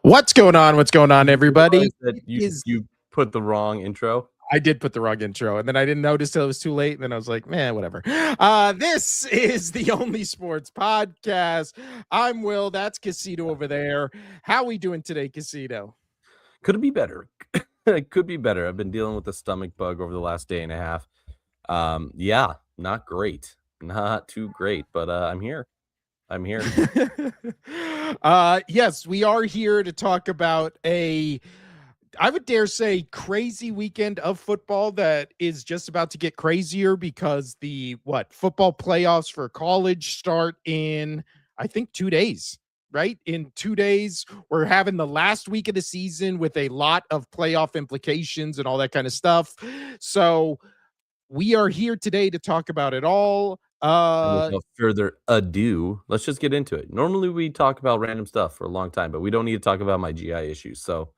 What's going on? What's going on, You everybody? realize that you put the wrong intro? I did put the wrong intro, and then I didn't notice till it was too late, and then I was like, man, whatever. This is the Only Sports Podcast. I'm Will. That's Casito over there. How we doing today, Casito? Could it be better? It could be better. I've been dealing with a stomach bug over the last day and a half. Yeah, not great. Not too great, but I'm here. Yes, we are here to talk about I would dare say, crazy weekend of football that is just about to get crazier because the football playoffs for college start in, I think, 2 days, right? In 2 days, we're having the last week of the season with a lot of playoff implications and all that kind of stuff. So we are here today to talk about it all. And without further ado, let's just get into it. Normally we talk about random stuff for a long time, but we don't need to talk about my GI issues. So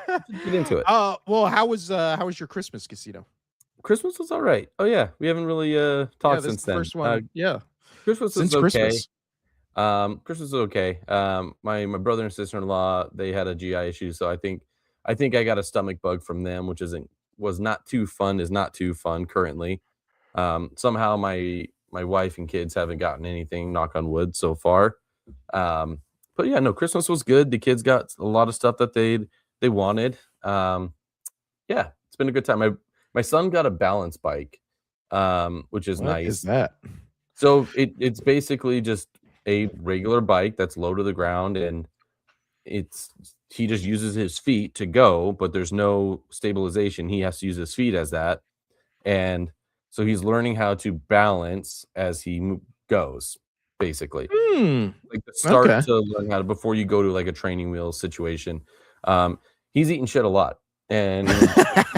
let's just get into it. Well, how was your Christmas, Casino? Christmas was all right. Oh yeah, we haven't really talked since then. First one. Christmas Since was okay. Christmas. Christmas was okay. My brother and sister-in-law, they had a GI issue, so I think I got a stomach bug from them, which is not too fun currently. Somehow my wife and kids haven't gotten anything, knock on wood, so far. But yeah, no, Christmas was good. The kids got a lot of stuff that they wanted. Yeah, it's been a good time. My son got a balance bike, which is nice. What is that? So it's basically just a regular bike that's low to the ground, and he just uses his feet to go, but there's no stabilization. He has to use his feet as that. And so he's learning how to balance as he goes, basically. Like the start to learn how to, before you go to like a training wheel situation. He's eating shit a lot, and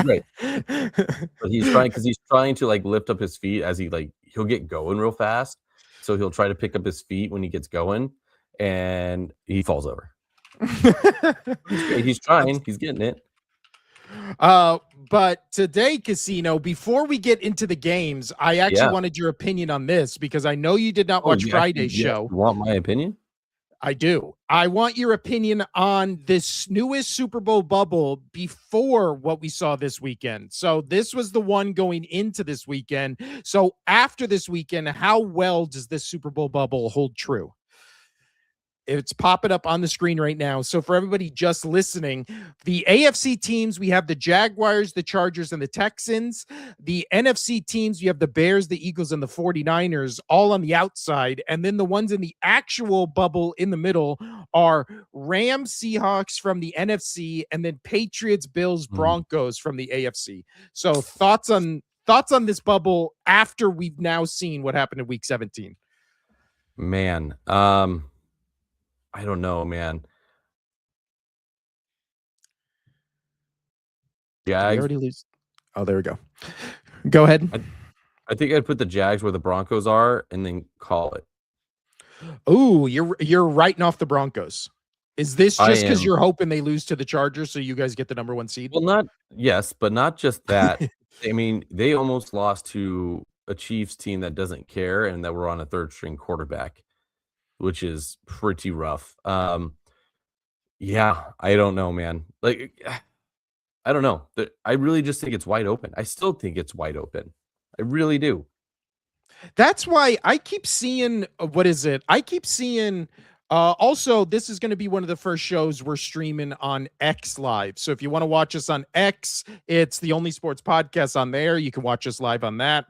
great. But he's trying to like lift up his feet as he'll get going real fast. So he'll try to pick up his feet when he gets going, and he falls over. He's trying, he's getting it. But today, Casino, before we get into the games, I actually wanted your opinion on this because I know you did not watch Friday's show. You want my opinion? I do. I want your opinion on this newest Super Bowl bubble before what we saw this weekend. So this was the one going into this weekend. So after this weekend, how well does this Super Bowl bubble hold true? It's popping up on the screen right now. So for everybody just listening, the AFC teams, we have the Jaguars, the Chargers, and the Texans. The NFC teams, you have the Bears, the Eagles, and the 49ers all on the outside. And then the ones in the actual bubble in the middle are Rams, Seahawks from the NFC, and then Patriots, Bills, Broncos from the AFC. So thoughts on this bubble after we've now seen what happened in week 17? Man, I don't know, man. Jags. Already lose. Oh, there we go. Go ahead. I think I'd put the Jags where the Broncos are and then call it. Oh, you're writing off the Broncos. Is this just because you're hoping they lose to the Chargers so you guys get the number 1 seed? Well, but not just that. I mean, they almost lost to a Chiefs team that doesn't care and that were on a third string quarterback, which is pretty rough. Yeah, I don't know, man. Like, I don't know. I really just think it's wide open. I still think it's wide open. I really do. That's why I keep seeing, also, this is going to be one of the first shows we're streaming on X Live. So if you want to watch us on X, it's the Only Sports Podcast on there. You can watch us live on that.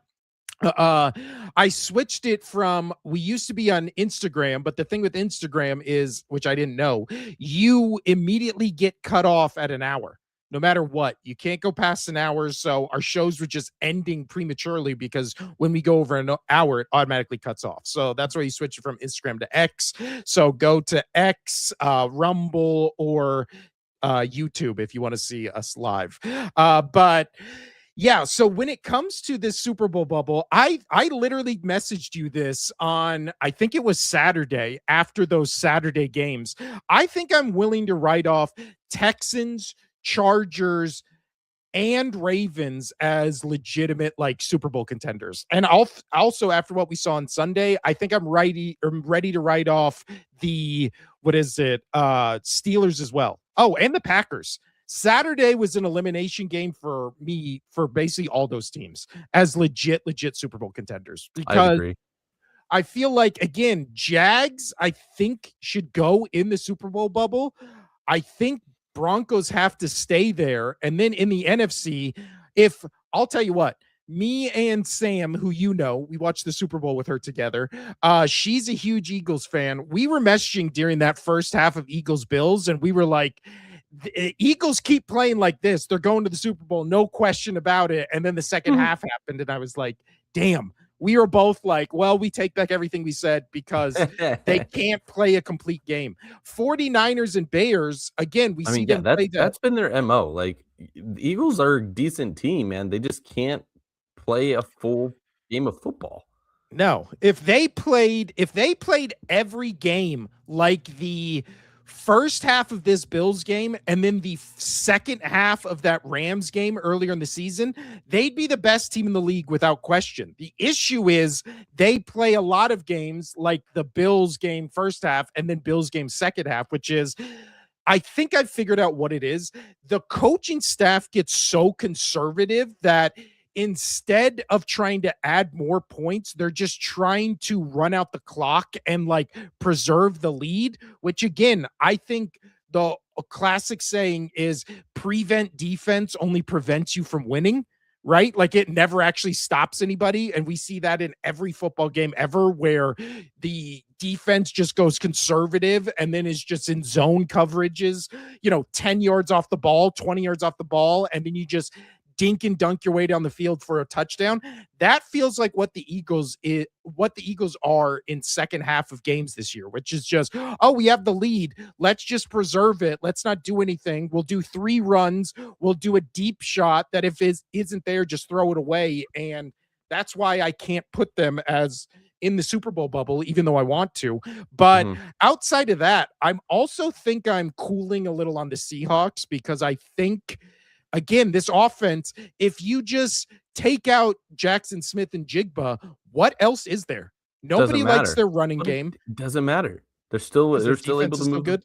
I switched it from, we used to be on Instagram, but the thing with Instagram is, which I didn't know, you immediately get cut off at an hour. No matter what, you can't go past an hour. So our shows were just ending prematurely because when we go over an hour, it automatically cuts off. So that's why you switch it from Instagram to X. So go to X, Rumble, or YouTube if you want to see us live. But yeah, so when it comes to this Super Bowl bubble, I literally messaged you this on, I think it was Saturday after those Saturday games. I think I'm willing to write off Texans, Chargers, and Ravens as legitimate like Super Bowl contenders. And also after what we saw on Sunday, I think I'm ready to write off the what is it? Steelers as well. Oh, and the Packers. Saturday was an elimination game for me for basically all those teams as legit Super Bowl contenders I'd because agree. I feel like, again, Jags, I think, should go in the Super Bowl bubble. I think Broncos have to stay there. And then in the NFC, if I'll tell you what, me and Sam, who we watched the Super Bowl with her together. She's a huge Eagles fan. We were messaging during that first half of Eagles Bills, and we were like, the Eagles keep playing like this. They're going to the Super Bowl, no question about it. And then the second half happened, and I was like, damn. We were both like, well, we take back everything we said because they can't play a complete game. 49ers and Bears, again, we see them play that's been their MO. Like, the Eagles are a decent team, man. They just can't play a full game of football. No, if they played every game like the first half of this Bills game and then the second half of that Rams game earlier in the season, they'd be the best team in the league without question. The issue is they play a lot of games like the Bills game first half and then Bills game second half, which is, I think I've figured out what it is. The coaching staff gets so conservative that instead of trying to add more points, they're just trying to run out the clock and like preserve the lead, which again, I think the classic saying is prevent defense only prevents you from winning, right? Like it never actually stops anybody. And we see that in every football game ever where the defense just goes conservative and then is just in zone coverages, 10 yards off the ball, 20 yards off the ball. And then you just dink and dunk your way down the field for a touchdown. That feels like what the Eagles are in second half of games this year, which is just, oh, we have the lead. Let's just preserve it. Let's not do anything. We'll do 3 runs. We'll do a deep shot that if it isn't there, just throw it away. And that's why I can't put them as in the Super Bowl bubble, even though I want to. But outside of that, I'm also think I'm cooling a little on the Seahawks because I think, again, this offense, if you just take out Jackson Smith and Jigba, what else is there? Nobody likes their running game. It doesn't matter. They're still able to move. Good.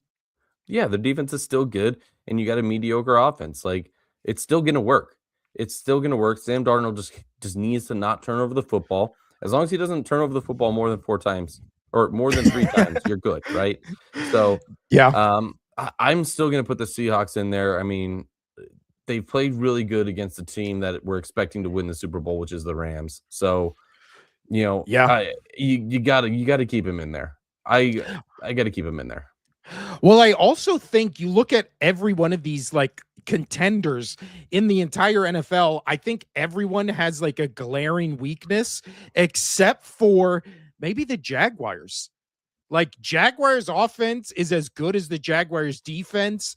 Yeah, the defense is still good, and you got a mediocre offense. Like, it's still gonna work. It's still gonna work. Sam Darnold just needs to not turn over the football. As long as he doesn't turn over the football more than 4 times or more than 3 times, you're good, right? So yeah, I'm still gonna put the Seahawks in there. I mean, they played really good against the team that we're expecting to win the Super Bowl, which is the Rams. So, you gotta keep him in there. I gotta keep him in there. Well, I also think you look at every one of these like contenders in the entire NFL. I think everyone has like a glaring weakness except for maybe the Jaguars. Like Jaguars offense is as good as the Jaguars defense.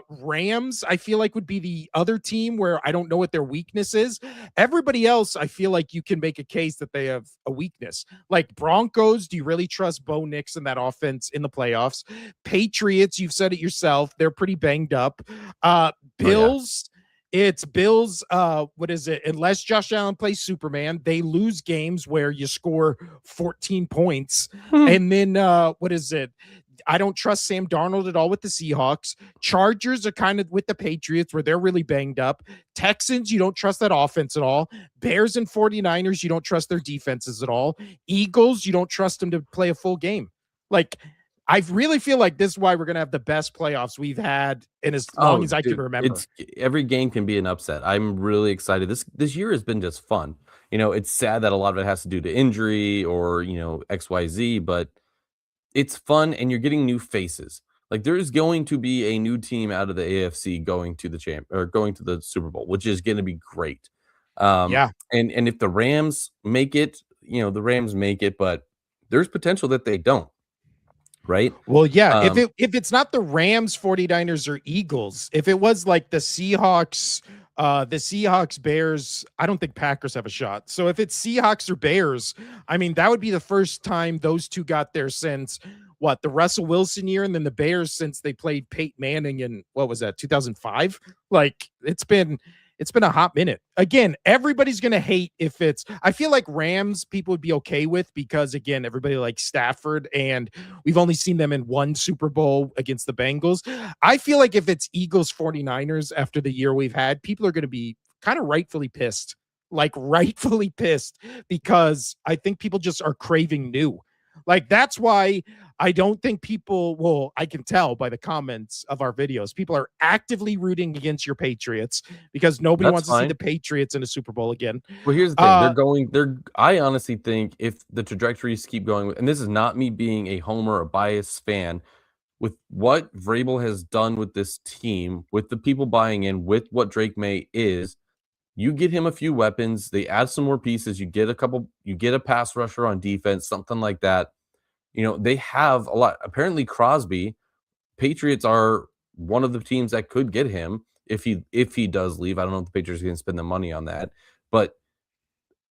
Rams, I feel like would be the other team where I don't know what their weakness is. Everybody else, I feel like you can make a case that they have a weakness. Like Broncos, do you really trust Bo Nix in that offense in the playoffs? Patriots, you've said it yourself. They're pretty banged up. Bills, it's Bills. What is it? Unless Josh Allen plays Superman, they lose games where you score 14 points. And then what is it? I don't trust Sam Darnold at all with the Seahawks. Chargers are kind of with the Patriots where they're really banged up. Texans, you don't trust that offense at all. Bears and 49ers, you don't trust their defenses at all. Eagles, you don't trust them to play a full game. Like, I really feel like this is why we're going to have the best playoffs we've had in as long as I can remember. Every game can be an upset. I'm really excited. This year has been just fun. It's sad that a lot of it has to do to injury or, XYZ, but it's fun and you're getting new faces. Like, there's going to be a new team out of the AFC going to the Super Bowl, which is going to be great. And if the Rams make it, the Rams make it, but there's potential that they don't. Right. Well, yeah. If it's not the Rams, 49ers, or Eagles, if it was like the Seahawks, Bears, I don't think Packers have a shot. So if it's Seahawks or Bears, I mean, that would be the first time those two got there since the Russell Wilson year, and then the Bears since they played Peyton Manning in 2005. Like, it's been it's been a hot minute. Again, everybody's going to hate if it's, I feel like Rams people would be okay with because, again, everybody likes Stafford and we've only seen them in one Super Bowl against the Bengals. I feel like if it's Eagles 49ers after the year we've had, people are going to be kind of rightfully pissed, like rightfully pissed, because I think people just are craving new. Like, that's why I don't think people will, I can tell by the comments of our videos, people are actively rooting against your Patriots because nobody That's wants to see fine. the Patriots in a Super Bowl again. Well, here's the thing. I honestly think if the trajectories keep going, and this is not me being a homer or biased fan, with what Vrabel has done with this team, with the people buying in, with what Drake May is, you get him a few weapons, they add some more pieces, you get a pass rusher on defense, something like that. They have a lot. Apparently, Crosby, Patriots are one of the teams that could get him if he does leave. I don't know if the Patriots are going to spend the money on that, but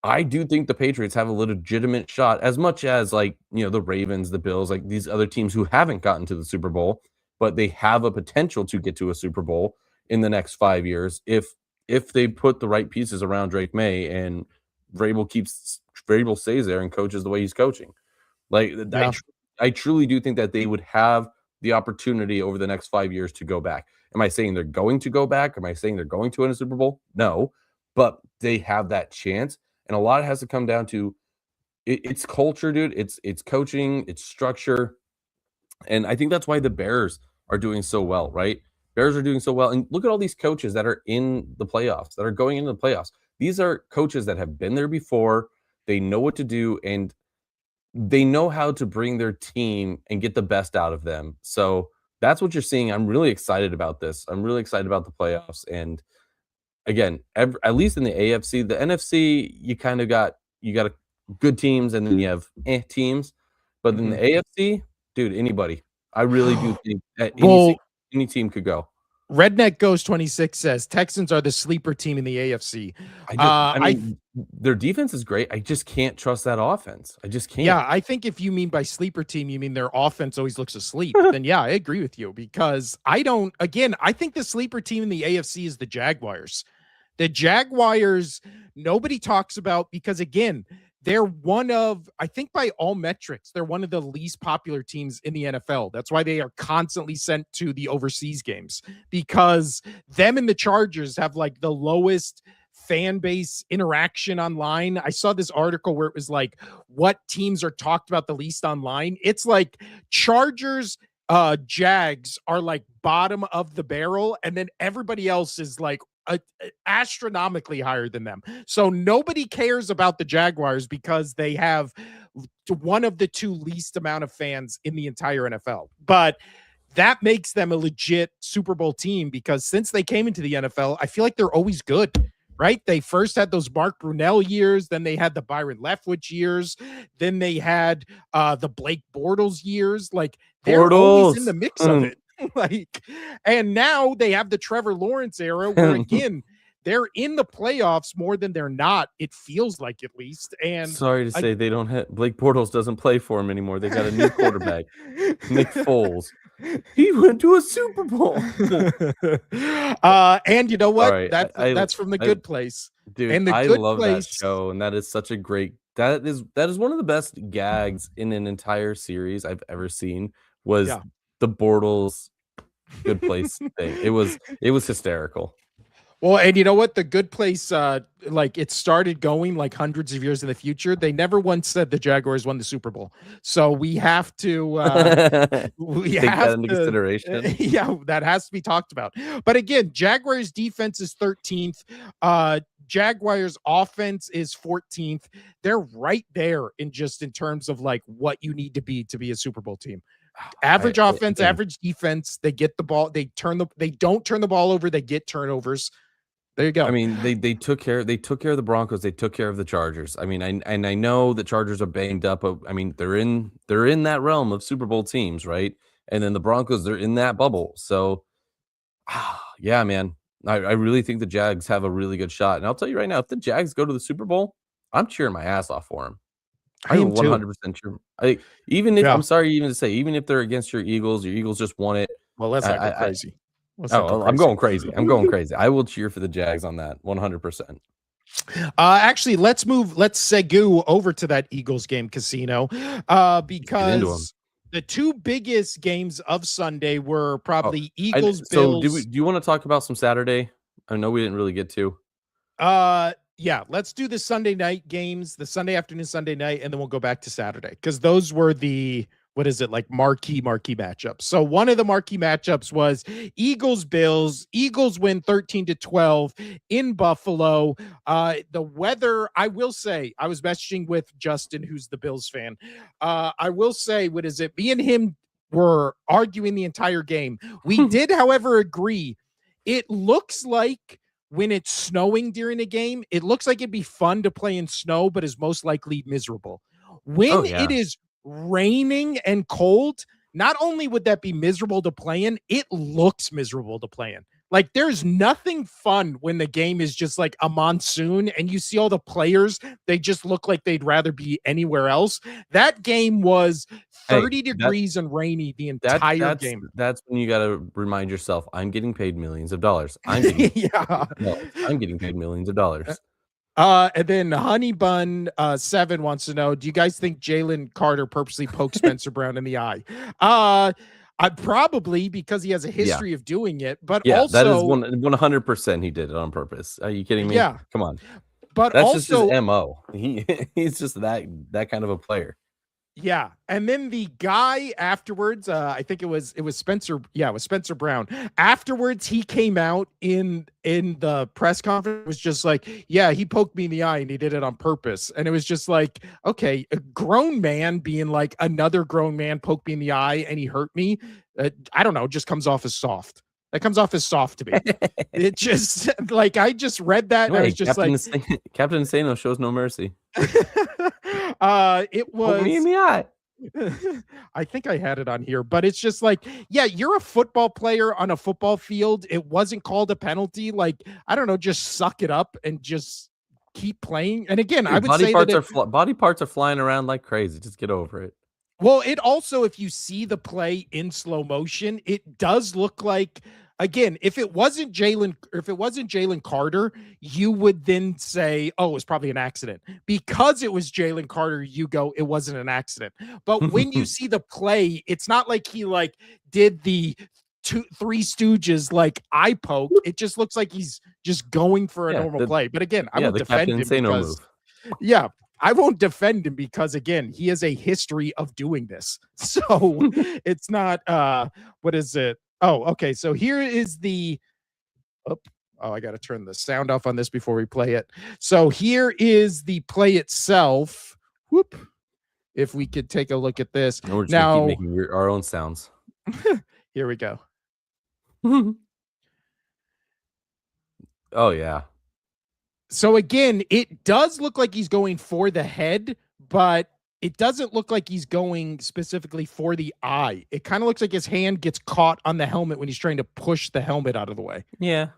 I do think the Patriots have a legitimate shot, as much as the Ravens, the Bills, like these other teams who haven't gotten to the Super Bowl, but they have a potential to get to a Super Bowl in the next 5 years if they put the right pieces around Drake May and Vrabel stays there and coaches the way he's coaching. Like Yeah. I truly do think that they would have the opportunity over the next 5 years to go back. Am I saying they're going to go back? Am I saying they're going to win a Super Bowl? No, but they have that chance. And a lot has to come down to it's culture, dude. It's coaching, it's structure. And I think that's why the Bears are doing so well, right? Bears are doing so well. And look at all these coaches that are in the playoffs, that are going into the playoffs. These are coaches that have been there before. They know what to do and they know how to bring their team and get the best out of them. So that's what you're seeing. I'm really excited about this. I'm really excited about the playoffs. And again, at least in the AFC, the NFC, you got good teams and then you have teams. But in the AFC, dude, anybody. I really do think that Well, any team could go. Redneck Ghost 26 says Texans are the sleeper team in the AFC. I mean, their defense is great. I just can't trust that offense. I just can't. Yeah, I think if you mean by sleeper team, you mean their offense always looks asleep. Then yeah, I agree with you because I think the sleeper team in the AFC is the Jaguars. The Jaguars, nobody talks about because, again, they're one of, I think by all metrics, they're one of the least popular teams in the NFL. That's why they are constantly sent to the overseas games because them and the Chargers have like the lowest fan base interaction online. I saw this article where it was like what teams are talked about the least online. It's like Chargers, Jags are like bottom of the barrel, and then everybody else is like astronomically higher than them. So nobody cares about the Jaguars because they have one of the two least amount of fans in the entire NFL. But that makes them a legit Super Bowl team because since they came into the NFL, I feel like they're always good. Right? They first had those Mark Brunell years, then they had the Byron Leftwich years, then they had the Blake Bortles years. Like they're always in the mix of it. Like, and now they have the Trevor Lawrence era where again they're in the playoffs more than they're not. It feels like, at least. And sorry to say, they don't have Blake Bortles doesn't play for him anymore. They got a new quarterback, Nick Foles. He went to a Super Bowl. And you know what? Right. That's from The Good Place. Dude, and I love that show, and that is such a great. That is one of the best gags in an entire series I've ever seen. Was the Bortles Good Place thing. It was hysterical. Well, and you know what? The Good Place, like it started going like hundreds of years in the future. They never once said the Jaguars won the Super Bowl. So we have to take that into consideration. Yeah, that has to be talked about. But again, Jaguars defense is 13th. Jaguars offense is 14th. They're right there in terms of like what you need to be a Super Bowl team. Average offense, average defense. They get the ball. They don't turn the ball over. They get turnovers. There you go. I mean, they took care of the Broncos. They took care of the Chargers. I mean, I know the Chargers are banged up. But, I mean, they're in that realm of Super Bowl teams, right? And then the Broncos, they're in that bubble. So, yeah, man, I really think the Jags have a really good shot. And I'll tell you right now, if the Jags go to the Super Bowl, I'm cheering my ass off for them. I am 100% sure. Even if I'm sorry even to say, even if they're against your Eagles just won it. Well, let's not go crazy. What's that go Oh, I'm crazy? going crazy. I'm going crazy. I will cheer for the Jags on that 100%. Actually, let's segue over to that Eagles game, Casino, Get into them. because the two biggest games of Sunday were Oh, probably I Eagles so Bills. do you want to talk about some Saturday? I know we didn't really get to. Yeah, let's do the Sunday night games, the Sunday afternoon, Sunday night, and then we'll go back to Saturday because those were the what is it like marquee matchups. So one of the marquee matchups was Eagles Bills. Eagles win 13-12 in Buffalo. The weather, I will say, I was messaging with Justin, who's the Bills fan. I will say, what is it? Me and him were arguing the entire game. We did, however, agree. It looks like when it's snowing during a game, it looks like it'd be fun to play in snow, but is most likely miserable. When Oh yeah. it is raining and cold, not only would that be miserable to play in, it looks miserable to play in. Like there's nothing fun when the game is just like a monsoon and you see all the players, they just look like they'd rather be anywhere else. That game was 30 degrees and rainy the entire game. That's when you got to remind yourself, I'm getting paid millions of dollars. I'm getting yeah. I'm getting paid millions of dollars. And then Honey Bun 7 wants to know, do you guys think Jalen Carter purposely poked Spencer Brown in the eye? I probably because he has a history of doing it, but also that is 100% he did it on purpose. Are you kidding me? Yeah. Come on. But that's also, just his MO. He's just that kind of a player. Yeah. And then the guy afterwards, I think it was Spencer. Yeah, it was Spencer Brown. Afterwards, he came out in the press conference, was just like, yeah, he poked me in the eye and he did it on purpose. And it was just like, okay, a grown man being like, another grown man poked me in the eye and he hurt me. I don't know, just comes off as soft. That comes off as soft to me. It just like I just read that and I was just Captain Insano shows no mercy. It was me in the eye. I think I had it on here, but it's just like, yeah, you're a football player on a football field. It wasn't called a penalty. Like, I don't know, just suck it up and just keep playing. And again, I would say body parts are flying around like crazy. Just get over it. Well, it also, if you see the play in slow motion, it does look like, again, if it wasn't Jalen Carter, you would then say, oh, it was probably an accident. Because it was Jalen Carter, you go, it wasn't an accident. But when you see the play, it's not like he like did the Three Stooges like eye poke. It just looks like he's just going for a normal play. But again, I won't defend him because I won't defend him because, again, he has a history of doing this. So it's not, what is it? Oh, okay. So here is the, I got to turn the sound off on this before we play it. So here is the play itself. Whoop. If we could take a look at this. And we're just now keep making our own sounds. Here we go. Oh, yeah. So again, it does look like he's going for the head, but it doesn't look like he's going specifically for the eye. It kind of looks like his hand gets caught on the helmet when he's trying to push the helmet out of the way. Yeah.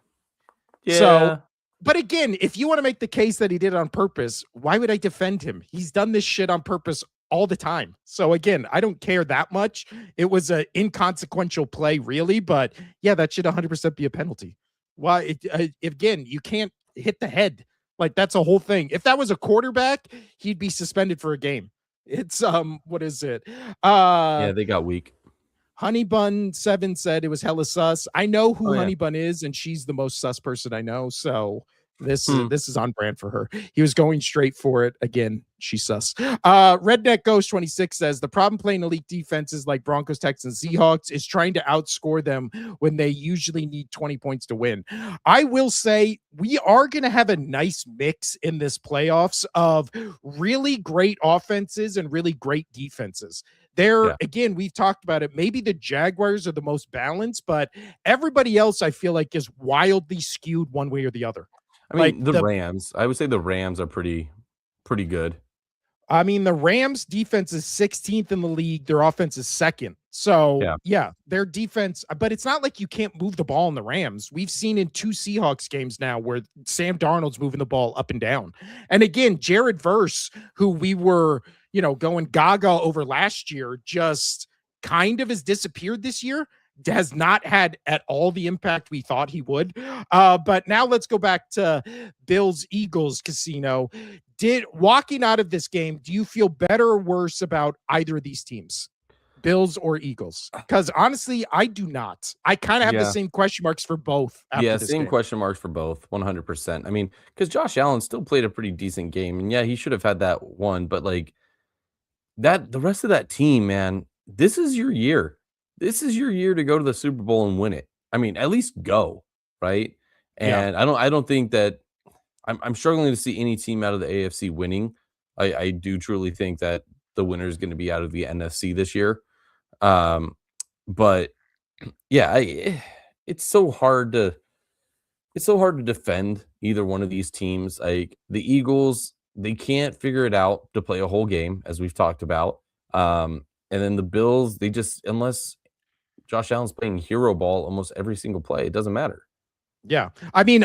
So, but again, if you want to make the case that he did it on purpose, why would I defend him? He's done this shit on purpose all the time. So again, I don't care that much. It was an inconsequential play, really, but yeah, that should 100% be a penalty. Why? Again, you can't hit the head. Like, that's a whole thing. If that was a quarterback, he'd be suspended for a game. It's what is it? Yeah, they got weak. Honey Bun 7 said it was hella sus. I know who Honey Bun is, and she's the most sus person I know. So this is on brand for her. He was going straight for it. Again, she's sus. Redneck Ghost 26 says the problem playing elite defenses like Broncos, Texans, Seahawks is trying to outscore them when they usually need 20 points to win. I will say we are going to have a nice mix in this playoffs of really great offenses and really great defenses. Again, we've talked about it. Maybe the Jaguars are the most balanced, but everybody else I feel like is wildly skewed one way or the other. I mean, the Rams, I would say the Rams are pretty good. I mean, the Rams defense is 16th in the league. Their offense is second. So yeah, their defense, but it's not like you can't move the ball in the Rams. We've seen in 2 Seahawks games now where Sam Darnold's moving the ball up and down. And again, Jared Verse, who we were, going gaga over last year, just kind of has disappeared this year. has not had at all the impact we thought he would. But now let's go back to Bills Eagles Casino. Did walking out of this game, do you feel better or worse about either of these teams? Bills or Eagles? Because honestly, I do not. I kind of have the same question marks for both. Yeah, same question marks for both, 100%. I mean, because Josh Allen still played a pretty decent game, and yeah, he should have had that one, but like the rest of that team, man, this is your year. This is your year to go to the Super Bowl and win it. I mean, at least go, right? And I don't think that I'm struggling to see any team out of the AFC winning. I do truly think that the winner is going to be out of the NFC this year. But yeah, it's so hard to defend either one of these teams. Like the Eagles, they can't figure it out to play a whole game, as we've talked about. And then the Bills, they just, unless Josh Allen's playing hero ball almost every single play, it doesn't matter. Yeah. I mean,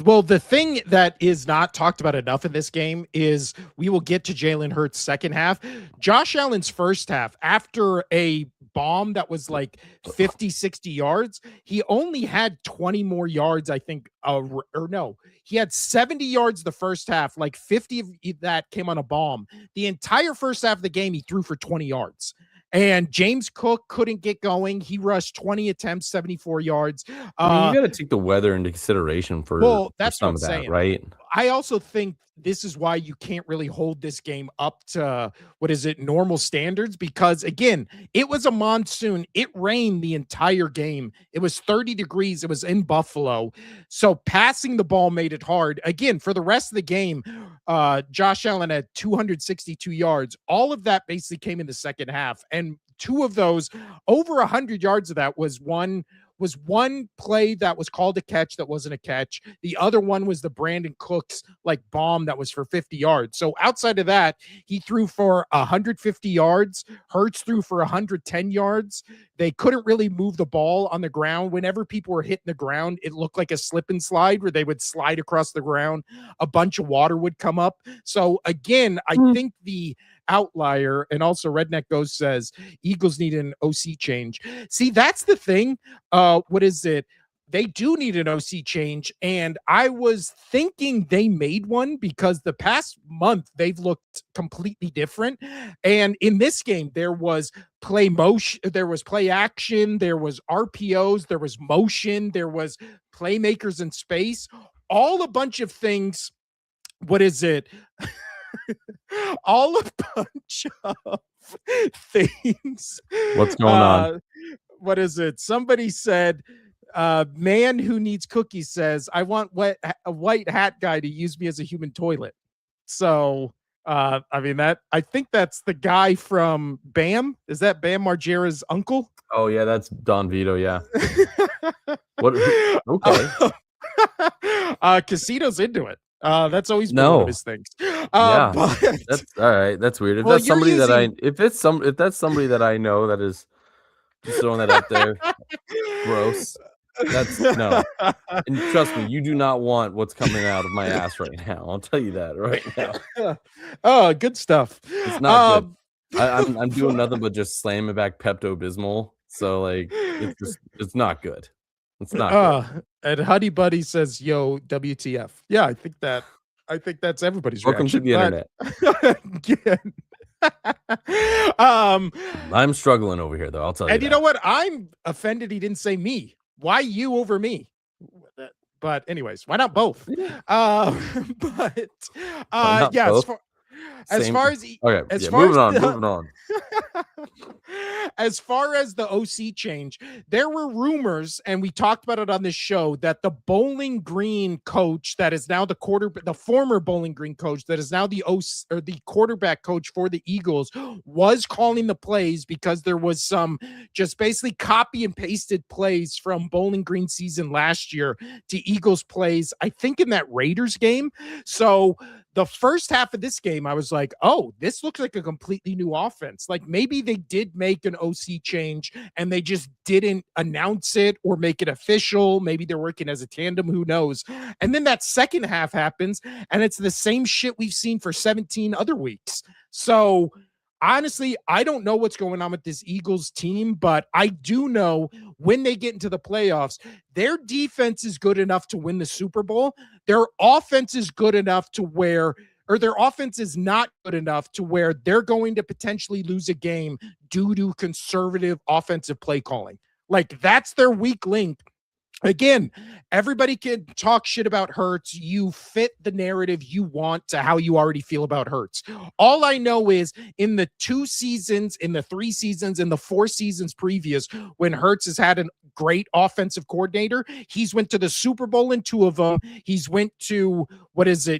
well, the thing that is not talked about enough in this game is we will get to Jalen Hurts' second half. Josh Allen's first half, after a bomb that was like 50, 60 yards, he only had 20 more yards, I think, or no, he had 70 yards the first half, like 50 of that came on a bomb. The entire first half of the game, he threw for 20 yards. And James Cook couldn't get going. He rushed 20 attempts, 74 yards. I mean, you got to take the weather into consideration for some of that, right? I also think this is why you can't really hold this game up to, normal standards, because again, it was a monsoon. It rained the entire game. It was 30 degrees. It was in Buffalo. So passing the ball made it hard. Again, for the rest of the game, Josh Allen had 262 yards. All of that basically came in the second half. And two of those, over 100 yards of that was one play that was called a catch that wasn't a catch. The other one was the Brandon Cooks like bomb that was for 50 yards. So outside of that, he threw for 150 yards. Hurts threw for 110 yards. They couldn't really move the ball on the ground. Whenever people were hitting the ground, it looked like a slip and slide where they would slide across the ground. A bunch of water would come up. So again, I think the outlier, and also Redneck Ghost says Eagles need an OC change. See, that's the thing. They do need an OC change, and I was thinking they made one because the past month they've looked completely different. And in this game, there was play motion, there was play action, there was RPOs, there was motion, there was playmakers in space, all a bunch of things. All a bunch of things. What's going on? Somebody said, man who needs cookies says, I want a white hat guy to use me as a human toilet. So, I think that's the guy from Bam. Is that Bam Margera's uncle? Oh, yeah, that's Don Vito, yeah. What? Okay. Casino's into it. That's always been one of his things. But that's all right. That's weird. If that's somebody if that's somebody that I know that is just throwing that out there, gross. That's no. And trust me, you do not want what's coming out of my ass right now. I'll tell you that right now. Oh, good stuff. It's not good. I'm doing nothing but just slamming back Pepto-Bismol. So like it's not good. It's not good. And Honey Buddy says, yo, WTF. Yeah, I think that's everybody's Welcome reaction. to the internet. I'm struggling over here, though. I'll tell you. And you know what? I'm offended he didn't say me. Why you over me? But anyways, why not both? Yeah. Moving on. As far as the OC change, there were rumors, and we talked about it on this show, that the Bowling Green coach that is now the former Bowling Green coach that is now the quarterback coach for the Eagles was calling the plays because there was some just basically copy and pasted plays from Bowling Green season last year to Eagles plays, I think in that Raiders game. So the first half of this game, I was like, oh, this looks like a completely new offense. Like maybe they did make an OC change and they just didn't announce it or make it official. Maybe they're working as a tandem, who knows? And then that second half happens and it's the same shit we've seen for 17 other weeks. So honestly, I don't know what's going on with this Eagles team, but I do know when they get into the playoffs, their defense is good enough to win the Super Bowl. Their offense is good enough to where, or their offense is not good enough to where they're going to potentially lose a game due to conservative offensive play calling. Like, that's their weak link. Again, everybody can talk shit about Hurts. You fit the narrative you want to how you already feel about Hurts. All I know is in the 2 seasons, in the 3 seasons, in the 4 seasons previous, when Hurts has had a great offensive coordinator, he's went to the Super Bowl in 2 of them. He's went to,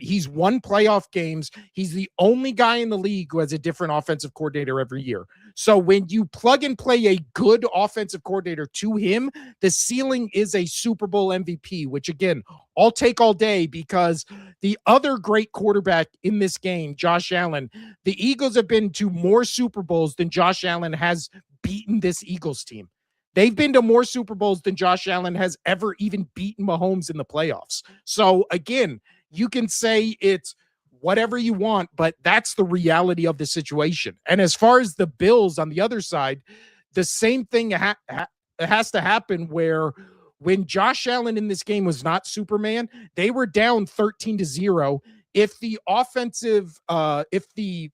he's won playoff games. He's the only guy in the league who has a different offensive coordinator every year. So when you plug and play a good offensive coordinator to him, the ceiling is a Super Bowl MVP, which again, I'll take all day, because the other great quarterback in this game, Josh Allen, the Eagles have been to more Super Bowls than Josh Allen has beaten this Eagles team. They've been to more Super Bowls than Josh Allen has ever even beaten Mahomes in the playoffs. So again, you can say it's whatever you want, but that's the reality of the situation. And as far as the Bills on the other side, the same thing has to happen, where when Josh Allen in this game was not Superman, they were down 13-0. If the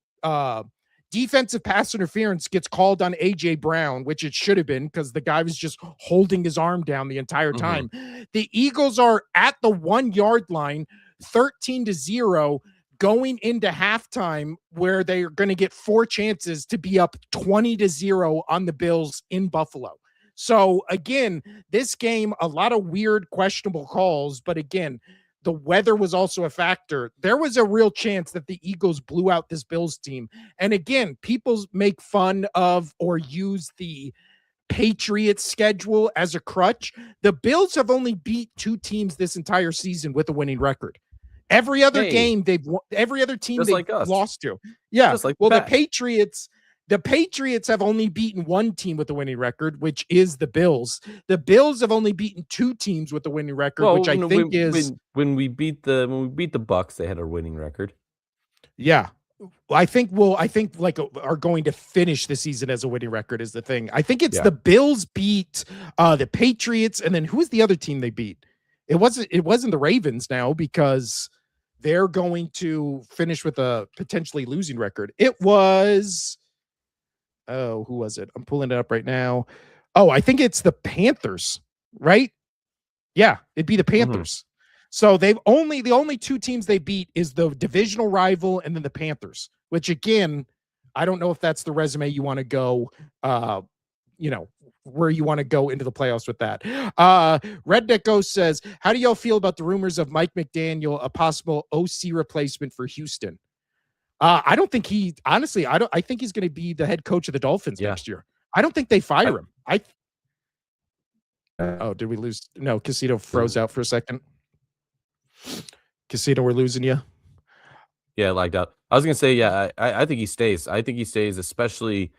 defensive pass interference gets called on AJ Brown, which it should have been because the guy was just holding his arm down the entire time, the Eagles are at the 1 yard line, 13-0, going into halftime, where they are going to get 4 chances to be up 20-0 on the Bills in Buffalo. So again, this game, a lot of weird, questionable calls, but again, the weather was also a factor. There was a real chance that the Eagles blew out this Bills team. And again, people make fun of or use the Patriots schedule as a crutch. The Bills have only beat 2 teams this entire season with a winning record. Every other game every other team they've lost to. Yeah. Well, the Patriots have only beaten 1 team with a winning record, which is the Bills. The Bills have only beaten 2 teams with a winning record, which I think is when we beat the Bucs, they had a winning record. Yeah. I think are going to finish the season as a winning record is the thing. I think it's the Bills beat the Patriots, and then who was the other team they beat? It wasn't the Ravens now, because they're going to finish with a potentially losing record. It was, who was it? I'm pulling it up right now. Oh, I think it's the Panthers, right? Yeah, it'd be the Panthers. So the only 2 teams they beat is the divisional rival and then the Panthers, which again, I don't know if that's the resume you want to go, where you want to go into the playoffs with that. Redneck Ghost says, how do y'all feel about the rumors of Mike McDaniel, a possible OC replacement for Houston? I don't think I think he's going to be the head coach of the Dolphins next year. I don't think they fire him. Did we lose? No, Casino froze out for a second. Casino, we're losing you. Yeah, like that. I was going to say, I think he stays. I think he stays, especially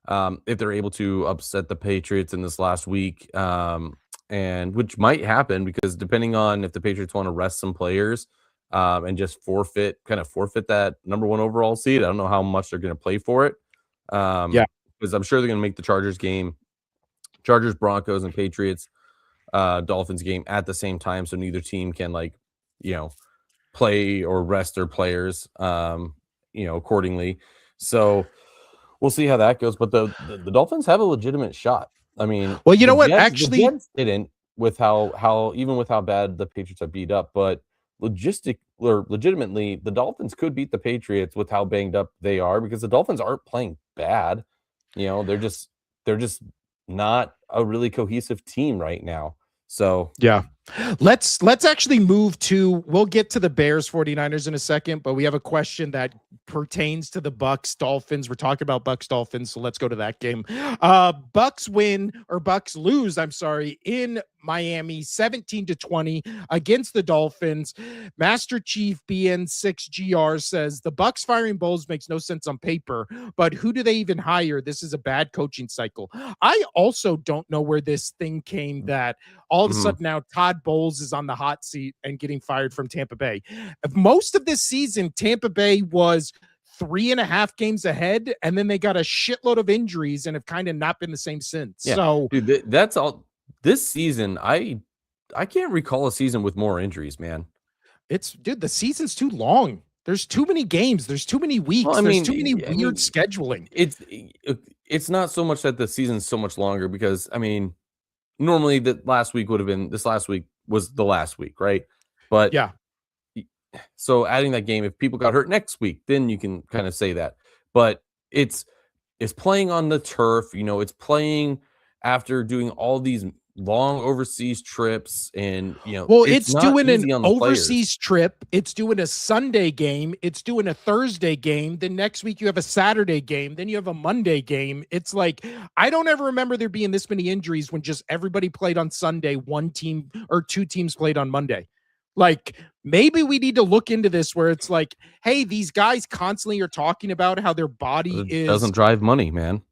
if they're able to upset the Patriots in this last week, and which might happen, because depending on if the Patriots want to rest some players and just forfeit that number 1 overall seed, I don't know how much they're going to play for it. Because I'm sure they're going to make the Chargers game, Chargers, Broncos, and Patriots, Dolphins game at the same time, so neither team can play or rest their players, accordingly. So we'll see how that goes. But the Dolphins have a legitimate shot. I mean, well, you know what? Jets, actually, the Jets didn't, with how even with how bad the Patriots have beat up, but legitimately, the Dolphins could beat the Patriots with how banged up they are, because the Dolphins aren't playing bad. They're just not a really cohesive team right now. So yeah, let's actually move to, we'll get to the Bears 49ers in a second, but we have a question that pertains to the Bucs Dolphins. We're talking about Bucs Dolphins, so let's go to that game. Bucs lose, I'm sorry, in Miami 17-20 against the Dolphins. Master Chief BN6GR says the Bucs firing Bowles makes no sense on paper, but who do they even hire? This is a bad coaching cycle. I also don't know where this thing came that all of a sudden now Todd Bowles is on the hot seat and getting fired from Tampa Bay. Most of this season, Tampa Bay was 3.5 games ahead, and then they got a shitload of injuries and have kind of not been the same since. Yeah, So dude, that's all. This season, I can't recall a season with more injuries, man. the season's too long. There's too many games. There's too many weeks. Well, There's too many weird scheduling. It's not so much that the season's so much longer because normally this last week was the last week, right? But yeah, so adding that game, if people got hurt next week, then you can kind of say that. But it's playing on the turf, it's playing after doing all these long overseas trips, and well, it's it's not doing an easy on the overseas trip. It's doing a Sunday game. It's doing a Thursday game. Then next week you have a Saturday game. Then you have a Monday game. It's like, I don't ever remember there being this many injuries when just everybody played on Sunday. One team or two teams played on Monday. Like, maybe we need to look into this where it's like, hey, these guys constantly are talking about how their body doesn't drive money, man.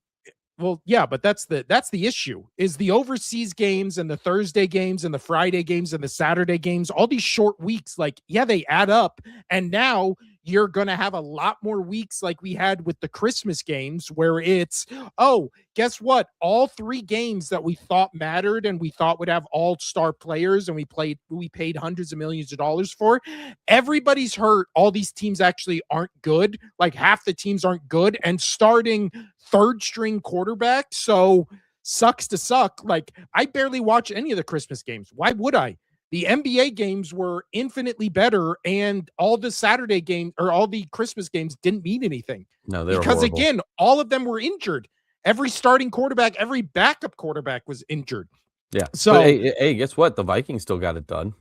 Well, yeah, but that's the issue is the overseas games and the Thursday games and the Friday games and the Saturday games, all these short weeks, like, yeah, they add up. And now you're going to have a lot more weeks like we had with the Christmas games where it's, oh, guess what? All 3 games that we thought mattered and we thought would have all-star players and we paid hundreds of millions of dollars for, everybody's hurt. All these teams actually aren't good. Like half the teams aren't good and starting third string quarterback. So sucks to suck. Like I barely watch any of the Christmas games. Why would I? The NBA games were infinitely better, and all the Saturday game or all the Christmas games didn't mean anything. No, they were because horrible. Again, all of them were injured. Every starting quarterback, every backup quarterback was injured. Yeah. So but hey, guess what? The Vikings still got it done.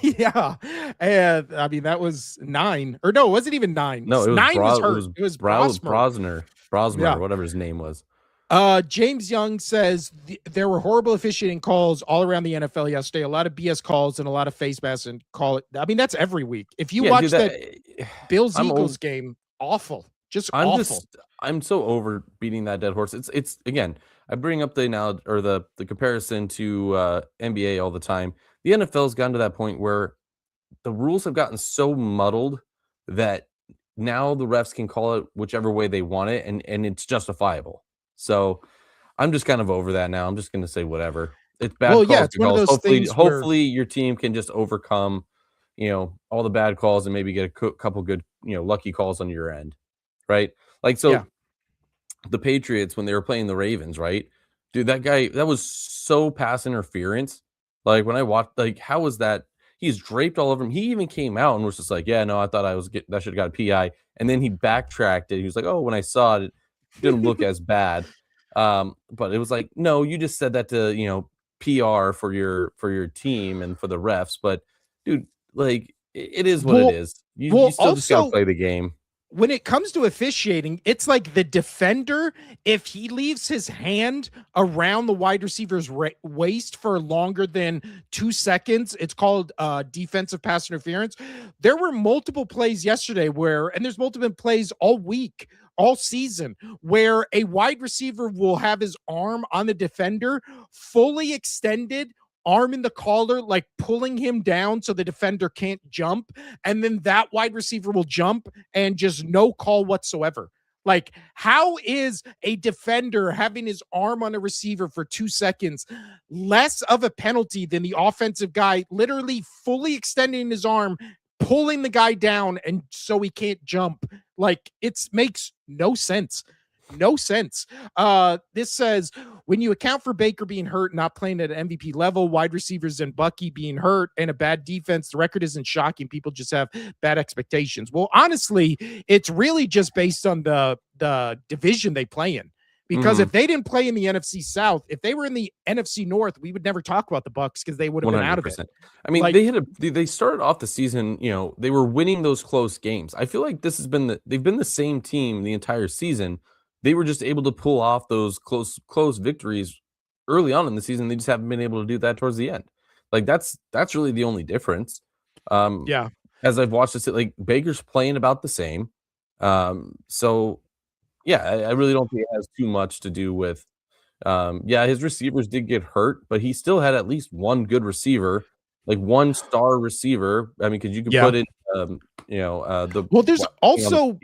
yeah, and I mean that was 9, or no, it wasn't even 9. No, it was 9 was hurt. It was Brosner, yeah. whatever his name was. James Young says there were horrible officiating calls all around the NFL yesterday. A lot of BS calls and a lot of face masks and call it. I mean, that's every week. If you watch that Bills Eagles game, awful, just awful. I'm so over beating that dead horse. It's again. I bring up the analogy or the comparison to NBA all the time. The NFL's gotten to that point where the rules have gotten so muddled that now the refs can call it whichever way they want it, and it's justifiable. So I'm just kind of over that now. I'm just going to say whatever. It's bad calls. Yeah, it's one of those things hopefully your team can just overcome, all the bad calls and maybe get a couple good, lucky calls on your end, right? Like the Patriots when they were playing the Ravens, right? Dude, that guy, that was so pass interference. Like when I watched, like how was that? He's draped all over him. He even came out and was just like, yeah, no, I thought that should have got a PI. And then he backtracked it. He was like, oh, when I saw it, it didn't look as bad. But it was like, no, you just said that to, PR for your team and for the refs. But dude, like it is what it is. You still just gotta play the game. When it comes to officiating, it's like the defender, if he leaves his hand around the wide receiver's waist for longer than 2 seconds, it's called defensive pass interference. There were multiple plays yesterday and there's multiple plays all week, all season, where a wide receiver will have his arm on the defender fully extended, arm in the collar, like pulling him down so the defender can't jump. And then that wide receiver will jump and just no call whatsoever. Like, how is a defender having his arm on a receiver for 2 seconds less of a penalty than the offensive guy literally fully extending his arm, pulling the guy down and so he can't jump? Like, it makes no sense. No sense. This says when you account for Baker being hurt, not playing at an MVP level, wide receivers and Bucky being hurt, and a bad defense, the record isn't shocking. People just have bad expectations. Well, honestly, it's really just based on the division they play in. Because if they didn't play in the NFC South, if they were in the NFC North, we would never talk about the Bucs because they would have been out of it. I mean, they started off the season, they were winning those close games. I feel like they've been the same team the entire season. They were just able to pull off those close victories early on in the season. They just haven't been able to do that towards the end. Like that's really the only difference. Yeah. As I've watched this, like Baker's playing about the same. So yeah, I really don't think it has too much to do with. His receivers did get hurt, but he still had at least one good receiver, like one star receiver. I mean, because you could put it, there's also.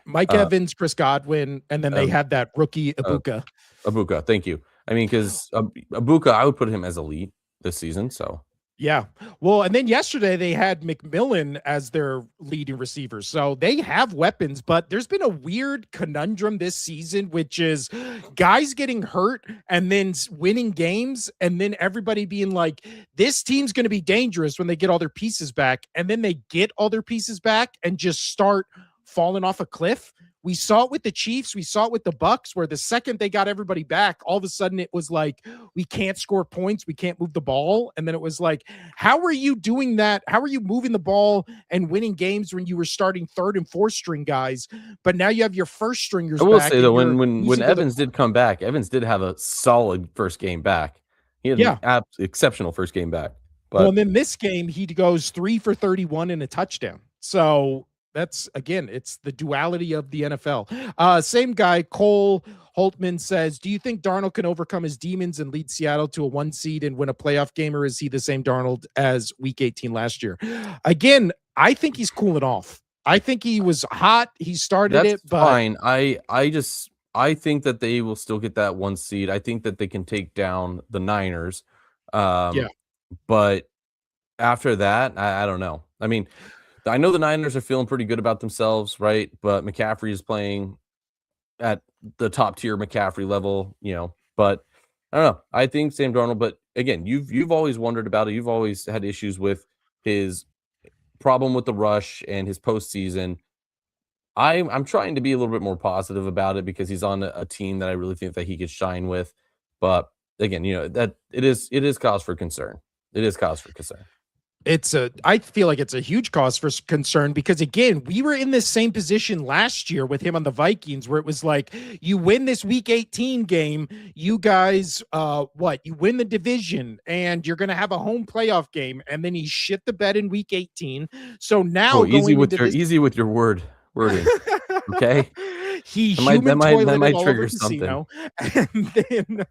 Mike Evans, Chris Godwin, and then they had that rookie Ibuka. Ibuka, thank you. I mean, because Ibuka, I would put him as elite this season. So yeah. Well, and then yesterday they had McMillan as their leading receiver. So they have weapons, but there's been a weird conundrum this season, which is guys getting hurt and then winning games, and then everybody being like, this team's going to be dangerous when they get all their pieces back. And then they get all their pieces back and just start falling off a cliff. We saw it with the Chiefs. We saw it with the Bucs, where the second they got everybody back, all of a sudden it was like, we can't score points. We can't move the ball. And then it was like, how are you doing that? How are you moving the ball and winning games when you were starting third and fourth string guys? But now you have your first stringers. I will say though, when Evans did come back, Evans did have a solid first game back. He had an exceptional first game back. But well, and then this game, he goes 3 for 31 and a touchdown. So that's, again, it's the duality of the NFL. Same guy, Cole Holtman says, do you think Darnold can overcome his demons and lead Seattle to a 1 seed and win a playoff game, or is he the same Darnold as week 18 last year? Again, I think he's cooling off. I think he was hot. He started that's it, but fine. I think that they will still get that 1 seed. I think that they can take down the Niners. But after that, I don't know. I mean, I know the Niners are feeling pretty good about themselves, right? But McCaffrey is playing at the top tier McCaffrey level, but I don't know. I think Sam Darnold, but again, you've always wondered about it. You've always had issues with his problem with the rush and his postseason. I'm trying to be a little bit more positive about it because he's on a team that I really think that he could shine with. But again, that it is cause for concern. It is cause for concern. I feel like it's a huge cause for concern because, again, we were in this same position last year with him on the Vikings, where it was like, you win this week 18 game, you guys, you win the division and you're going to have a home playoff game. And then he shit the bed in week 18. So now easy with your wording. Okay. He human toileted all over Casino. And then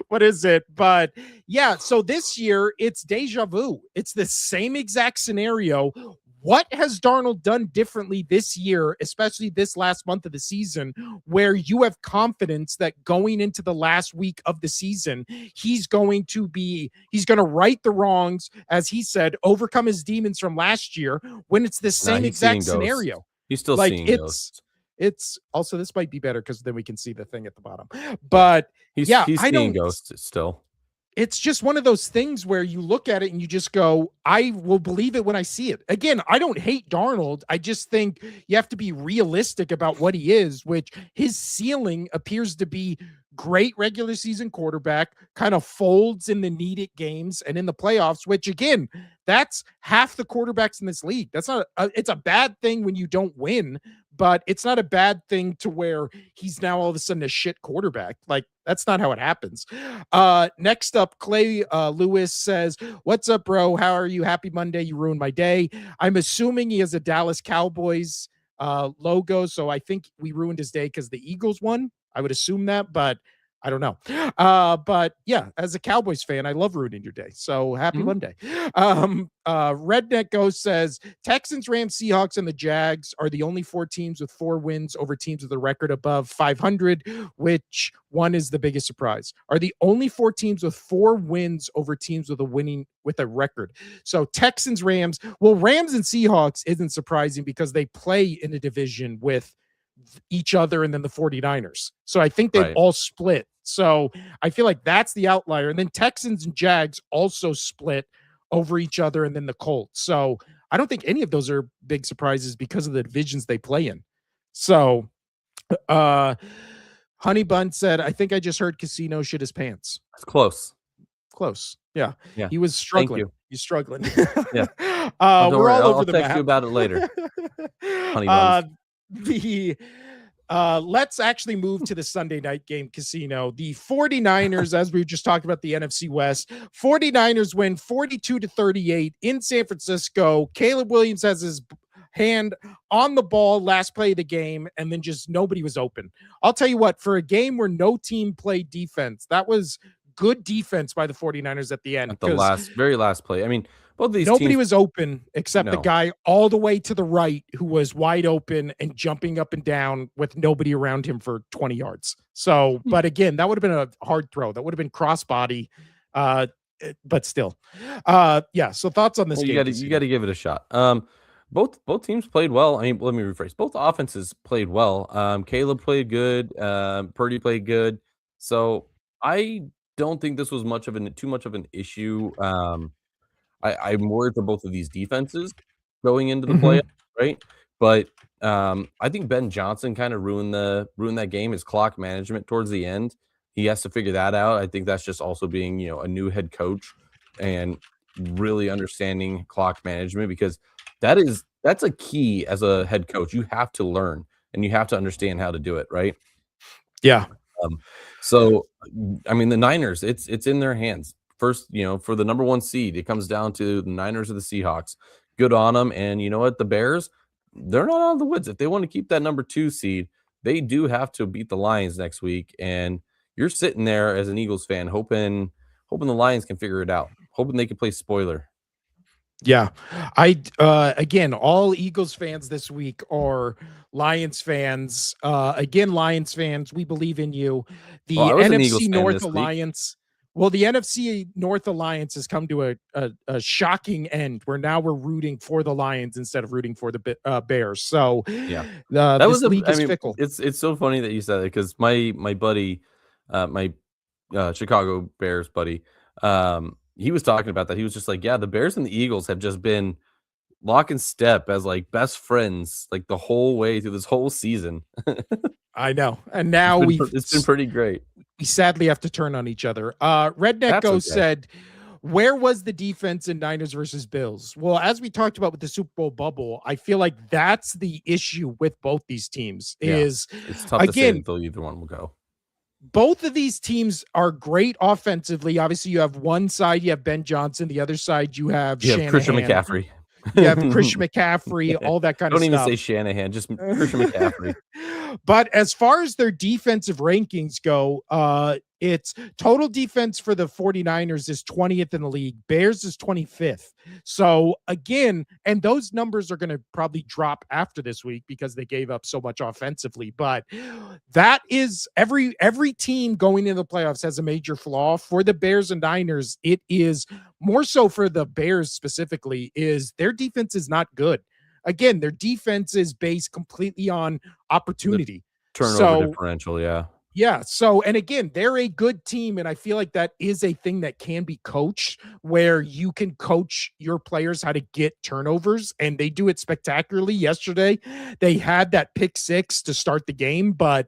what is it? But yeah, so this year it's deja vu. It's the same exact scenario. What has Darnold done differently this year, especially this last month of the season, where you have confidence that going into the last week of the season, he's going to right the wrongs, as he said, overcome his demons from last year, when it's the same exact scenario. He's still seeing ghosts. It's also, this might be better because then we can see the thing at the bottom. But he's seeing ghosts still. It's just one of those things where you look at it and you just go, I will believe it when I see it. Again, I don't hate Darnold. I just think you have to be realistic about what he is, which his ceiling appears to be great regular season quarterback, kind of folds in the needed games and in the playoffs, which, again, that's half the quarterbacks in this league. That's not it's a bad thing when you don't win, but it's not a bad thing to where he's now all of a sudden a shit quarterback. Like, that's not how it happens. Next up, Clay Lewis says, what's up, bro? How are you? Happy Monday. You ruined my day. I'm assuming he has a Dallas Cowboys logo, so I think we ruined his day because the Eagles won. I would assume that, but I don't know. But yeah, as a Cowboys fan, I love ruining your day. So happy Monday. Redneck Ghost says, Texans, Rams, Seahawks, and the Jags are the only 4 teams with 4 wins over teams with a record above 500. Which one is the biggest surprise? Are the only 4 teams with 4 wins over teams with a record. So Texans, Rams. Well, Rams and Seahawks isn't surprising because they play in a division with each other and then the 49ers. So I think they've all split. So I feel like that's the outlier. And then Texans and Jags also split over each other and then the Colts. So I don't think any of those are big surprises because of the divisions they play in. So Honey Bun said, I think I just heard Casino shit his pants. It's close. Yeah. He was struggling. He's struggling. Yeah. We're all over I'll the text map. you about it later. Honey Buns. Let's actually move to the Sunday night game, Casino. The 49ers, as we were just talking about the NFC West, 49ers win 42-38 in San Francisco. Caleb Williams has his hand on the ball last play of the game, and then just nobody was open. I'll tell you what, for a game where no team played defense, that was good defense by the 49ers at the end. At the very last play. I mean, Both these Nobody teams, was open except the no. guy all the way to the right who was wide open and jumping up and down with nobody around him for 20 yards. So, but again, that would have been a hard throw. That would have been crossbody. But still. Yeah. So thoughts on this Well, game? you got to give it a shot. Both teams played well. I mean, let me rephrase. Both offenses played well. Caleb played good. Purdy played good. So I don't think this was too much of an issue. I'm worried for both of these defenses going into the Mhm. playoffs, right? But I think Ben Johnson kind of ruined that game. His clock management towards the end, he has to figure that out. I think that's just also being a new head coach and really understanding clock management, because that's a key as a head coach. You have to learn and you have to understand how to do it, right? Yeah. Um, so I mean, the Niners, it's in their hands. First, for the number one seed, it comes down to the Niners or the Seahawks. Good on them. And you know what? The Bears, they're not out of the woods. If they want to keep that number 2 seed, they do have to beat the Lions next week. And you're sitting there as an Eagles fan, hoping the Lions can figure it out, hoping they can play spoiler. Yeah. Again, all Eagles fans this week are Lions fans. Again, Lions fans, we believe in you. Well, I The was an Eagles NFC fan North this week. Alliance. Well, the NFC North Alliance has come to a shocking end where now we're rooting for the Lions instead of rooting for the Bears. So, Yeah. That this was league I is mean, fickle. it's so funny that you said it, because my buddy, my Chicago Bears buddy, he was talking about that. He was just like, yeah, the Bears and the Eagles have just been lock and step as like best friends like the whole way through this whole season. I know. And now we It's been pretty great. sadly have to turn on each other. Redneck That's Ghost okay. said, where was the defense in Niners versus Bills? Well, as we talked about with the Super Bowl bubble, I feel like that's the issue with both these teams Yeah. is, It's tough to say again, until either one will go. both of these teams are great offensively. Obviously, you have one side, you have Ben Johnson. The other side, you have Yeah, Christian Shanahan. McCaffrey. You have Christian McCaffrey, all that kind of Don't stuff. even say Shanahan, just Christian McCaffrey. But as far as their defensive rankings go, it's total defense for the 49ers is 20th in the league. Bears is 25th. So again, and those numbers are going to probably drop after this week because they gave up so much offensively. But that is every team going into the playoffs has a major flaw. For the Bears and Niners, it is more so for the Bears specifically, is their defense is not good. Again, their defense is based completely on opportunity. Turnover differential, yeah. Yeah. So, and again, they're a good team. And I feel like that is a thing that can be coached, where you can coach your players how to get turnovers, and they do it spectacularly. Yesterday, they had that pick 6 to start the game. But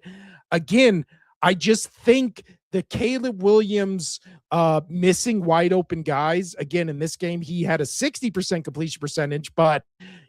again, I just think the Caleb Williams missing wide open guys, again, in this game, he had a 60% completion percentage, but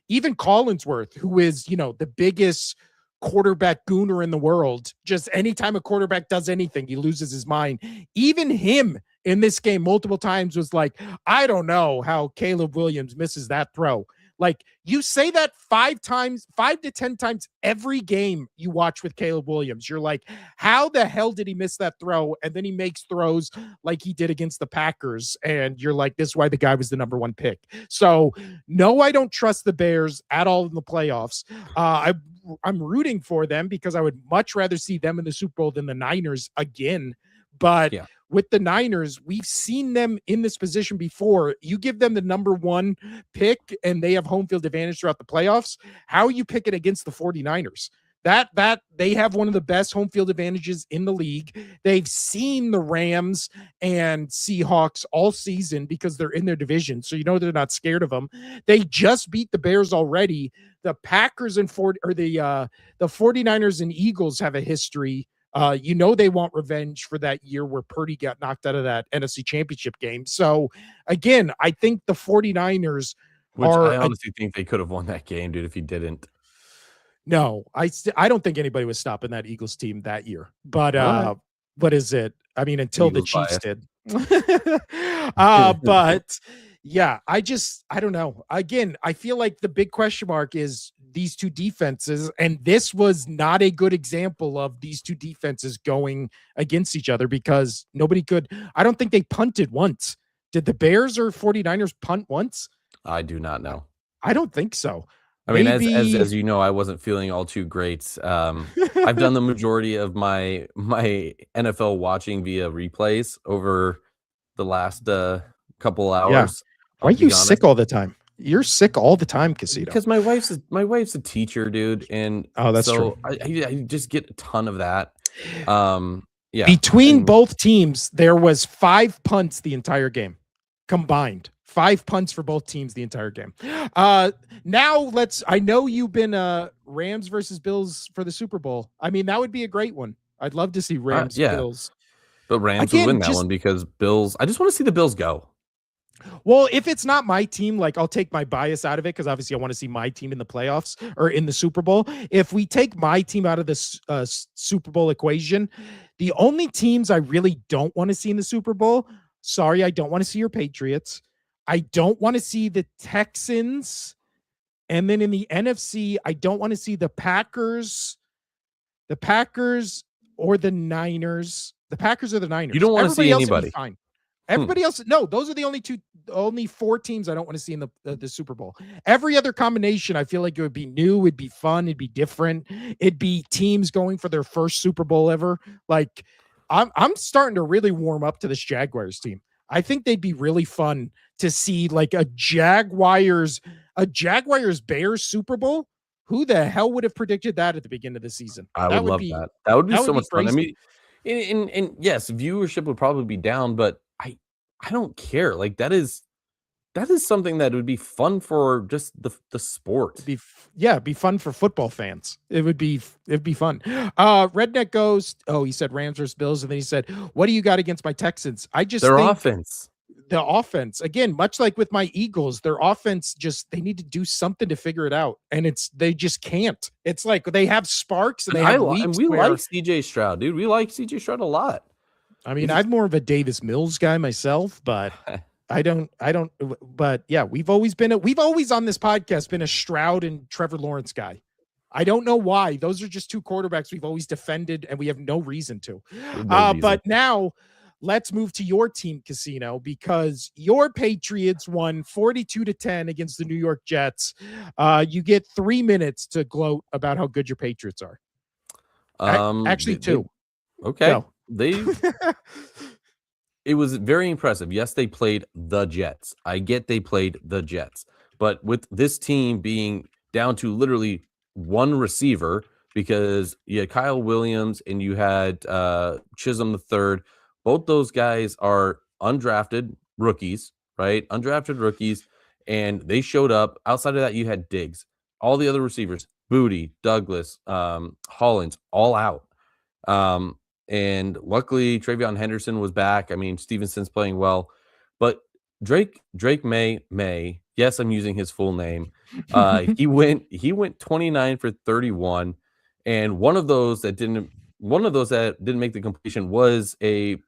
even Collinsworth, who is, the biggest quarterback gooner in the world, just anytime a quarterback does anything, he loses his mind. Even him in this game multiple times was like, I don't know how Caleb Williams misses that throw. Like, you say that 5 to 10 times every game you watch with Caleb Williams. You're like, how the hell did he miss that throw? And then he makes throws like he did against the Packers. And you're like, this is why the guy was the number 1 pick. So no, I don't trust the Bears at all in the playoffs. I'm rooting for them because I would much rather see them in the Super Bowl than the Niners again. But Yeah. With the Niners, we've seen them in this position before. You give them the number 1 pick and they have home field advantage throughout the playoffs. How are you picking against the 49ers? That they have one of the best home field advantages in the league. They've seen the Rams and Seahawks all season because they're in their division. So they're not scared of them. They just beat the Bears already. The Packers and the 49ers and Eagles have a history. They want revenge for that year where Purdy got knocked out of that NFC Championship game. So, again, I think the 49ers Which I honestly think they could have won that game, dude, if he didn't. No, I don't think anybody was stopping that Eagles team that year. But right. What is it? I mean, until Eagles the Chiefs bias. did. But yeah, I don't know. Again, I feel like the big question mark is these two defenses, and this was not a good example of these two defenses going against each other because nobody could. I don't think they punted once. Did the Bears or 49ers punt once? I do not know. I don't think so. I mean, Maybe. as you know, I wasn't feeling all too great. I've done the majority of my NFL watching via replays over the last couple Yeah. hours. Why are I'll you be honest. sick all the time? You're sick all the time, Casito. Because my wife's a teacher, dude, and Oh, that's so true. I just get a ton of that. Yeah. Between And both teams, there was 5 punts the entire game combined. 5 punts for both teams the entire game. Now I know you've been Rams versus Bills for the Super Bowl. I mean, that would be a great one. I'd love to see Rams yeah, Bills. but Rams would Again, win that one because Bills. I just want to see the Bills go. Well, if it's not my team, like I'll take my bias out of it because obviously I want to see my team in the playoffs or in the Super Bowl. If we take my team out of this Super Bowl equation, the only teams I really don't want to see in the Super Bowl, sorry, I don't want to see your Patriots. I don't want to see the Texans. And then in the NFC, I don't want to see the Packers or the Niners. The Packers or the Niners. You don't want to see anybody. Fine. Everybody else, no, those are the only 4 teams I don't want to see in the Super Bowl. Every other combination, I feel like it would be new, it'd be fun, it'd be different. It'd be teams going for their first Super Bowl ever. Like, I'm starting to really warm up to this Jaguars team. I think they'd be really fun to see, like a Jaguars Bears Super Bowl. Who the hell would have predicted that at the beginning of the season? I would love that. That would be so much fun. I mean, and yes, viewership would probably be down, but I don't care. Like that is something that would be fun for just the sport. It'd be fun for football fans. It'd be fun. Redneck goes, he said Rams versus Bills, and then he said, "What do you got against my Texans?" I just their think offense. The offense, again, much like with my Eagles, their offense they need to do something to figure it out, and they just can't. It's like they have sparks and they have weeks. We like CJ Stroud, dude. We like CJ Stroud a lot. I mean, I'm more of a Davis Mills guy myself, but I don't, but yeah, we've always on this podcast been a Stroud and Trevor Lawrence guy. I don't know why. Those are just 2 quarterbacks we've always defended, and we have no reason to. But now let's move to your team, Casino, because your Patriots won 42-10 against the New York Jets. You get 3 minutes to gloat about how good your Patriots are. Actually, 2. Okay. No. It was very impressive. Yes, they played the Jets. I get they played the Jets. But with this team being down to literally 1 receiver, because you had Kyle Williams and you had Chisholm III, both those guys are undrafted rookies, right? Undrafted rookies, and they showed up. Outside of that, you had Diggs. All the other receivers, Booty, Douglas, Hollins, all out. And luckily, Travion Henderson was back. I mean, Stevenson's playing well, but Drake May. Yes, I'm using his full name. He went 29 for 31, and one of those that didn't make the completion was a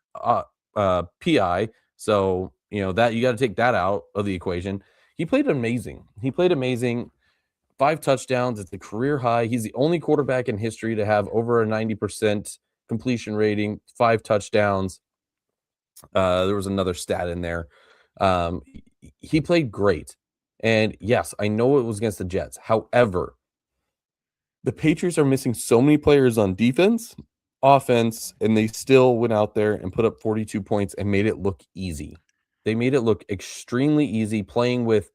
PI. So that you got to take that out of the equation. He played amazing. 5 touchdowns. It's the career high. He's the only quarterback in history to have over a 90% completion rating, 5 touchdowns. There was another stat in there. He played great. And yes, I know it was against the Jets. However, the Patriots are missing so many players on defense, offense, and they still went out there and put up 42 points and made it look easy. They made it look extremely easy playing with,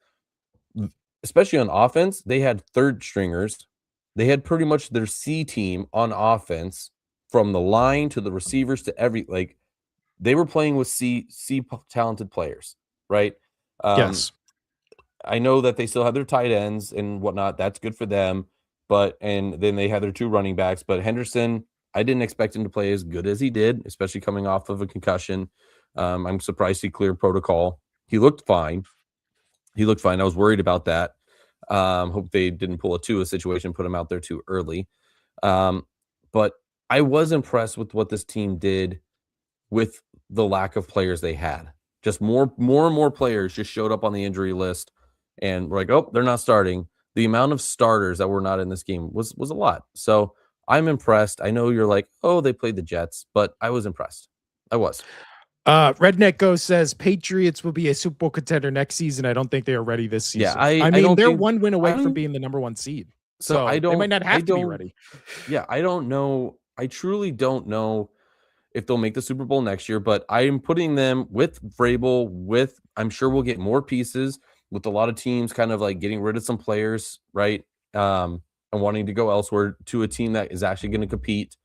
especially on offense, they had 3rd stringers. They had pretty much their C team on offense, from the line to the receivers to they were playing with C talented players, right? Yes. I know that they still have their tight ends and whatnot. That's good for them. And then they had their 2 running backs. But Henderson, I didn't expect him to play as good as he did, especially coming off of a concussion. I'm surprised he cleared protocol. He looked fine. I was worried about that. Hope they didn't pull a Tua situation, put him out there too early. But I was impressed with what this team did with the lack of players they had. Just more and more players just showed up on the injury list, and we're like, oh, they're not starting. The amount of starters that were not in this game was a lot. So I'm impressed. I know you're like, oh, they played the Jets, but I was impressed. I was. Redneck Ghost says Patriots will be a Super Bowl contender next season. I don't think they are ready this Yeah, season. I mean, don't they're think one win away I from don't being the number one seed. so So they might not I have to be don't ready. yeah, I don't know. I truly don't know if they'll make the Super Bowl next year, but I am putting them with Vrabel, I'm sure we'll get more pieces with a lot of teams kind of like getting rid of some players, right? And wanting to go elsewhere to a team that is actually going to compete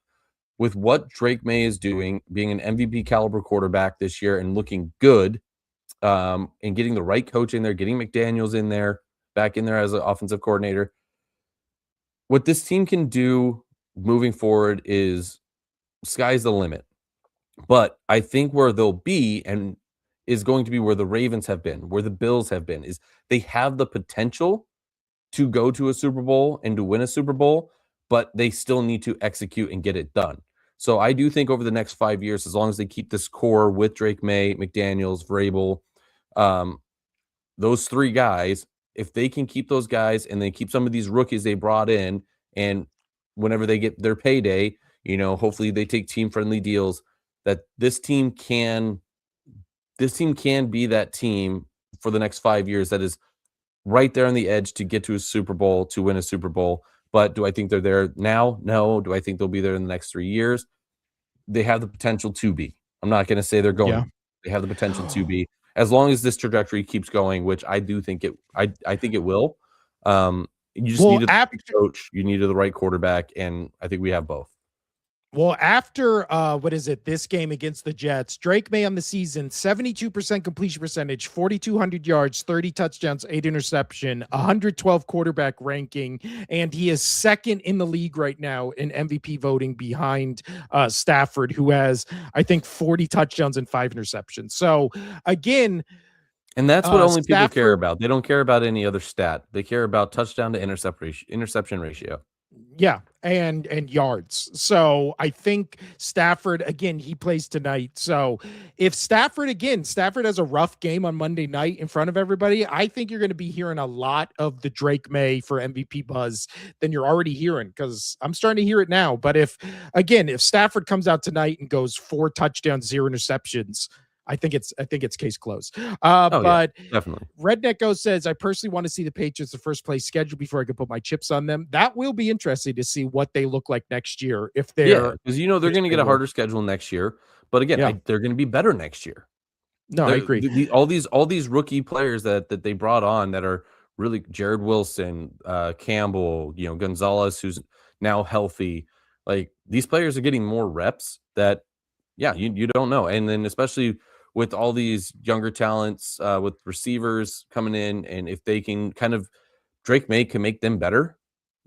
with what Drake May is doing, being an MVP caliber quarterback this year and looking good, and getting the right coach in there, getting McDaniels in there, back in there as an offensive coordinator. What this team can do moving forward is sky's the limit. But I think where they'll be and is going to be where the Ravens have been, where the Bills have been, is they have the potential to go to a Super Bowl and to win a Super Bowl, but they still need to execute and get it done. So I do think over the next 5 years, as long as they keep this core with Drake May, McDaniels, Vrabel, um, those three guys, if they can keep those guys and they keep some of these rookies they brought in, and whenever they get their payday, hopefully they take team friendly deals, that this team can be that team for the next 5 years that is right there on the edge to get to a Super Bowl, to win a Super Bowl. But do I think they're there now? No. Do I think they'll be there in the next 3 years? They have the potential to be. I'm not going to say they're going. Yeah. They have the potential to be, as long as this trajectory keeps going, which I do think I think it will. You just needed the right coach, you needed the right quarterback, and I think we have both. Well, after this game against the Jets, Drake May on the season, 72% completion percentage, 4,200 yards, 30 touchdowns, 8 interception, 112 quarterback ranking, and he is second in the league right now in MVP voting behind Stafford, who has, I think, 40 touchdowns and 5 interceptions. So again, and that's what only people care about. They don't care about any other stat. They care about touchdown to interception ratio. Yeah, and yards. So I think Stafford, again, he plays tonight. So if Stafford has a rough game on Monday night in front of everybody, I think you're going to be hearing a lot of the Drake May for MVP buzz than you're already hearing, because I'm starting to hear it now. But if Stafford comes out tonight and goes 4 touchdowns, 0 interceptions, I think it's case closed. But yeah, definitely. Redneck Ghost says, I personally want to see the Patriots the first place schedule before I can put my chips on them. That will be interesting to see what they look like next year. If they're because they're going to get a harder schedule next year. But again, they're going to be better next year. No, I agree. All these rookie players that they brought on that are really Jared Wilson, Campbell, Gonzalez, who's now healthy. Like, these players are getting more reps that, you don't know. And then especially with all these younger talents, with receivers coming in, and if they can Drake May can make them better,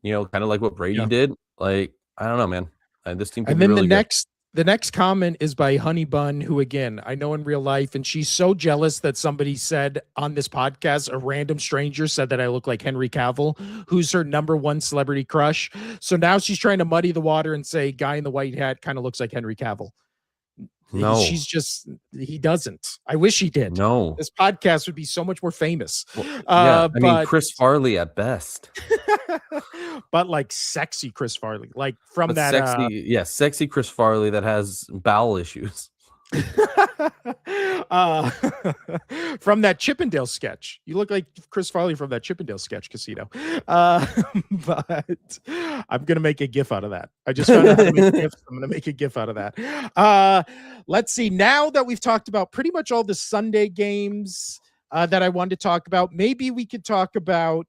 kind of like what Brady did. Like, I don't know, man. This team could be really good. The next comment is by Honey Bun, who, again, I know in real life, and she's so jealous that somebody said on this podcast, a random stranger said that I look like Henry Cavill, who's her number one celebrity crush. So now she's trying to muddy the water and say guy in the white hat kind of looks like Henry Cavill. No, he doesn't. I wish he did. No, this podcast would be so much more famous. I mean, Chris Farley at best. But like sexy Chris Farley, like from that sexy Chris Farley that has bowel issues. From that Chippendale sketch. You look like Chris Farley from that Chippendale sketch, Casino. But I'm gonna make a gif out of that. I just found out how to make gifs. I'm gonna make a gif out of that. Let's see. Now that we've talked about pretty much all the Sunday games that I wanted to talk about, maybe we could talk about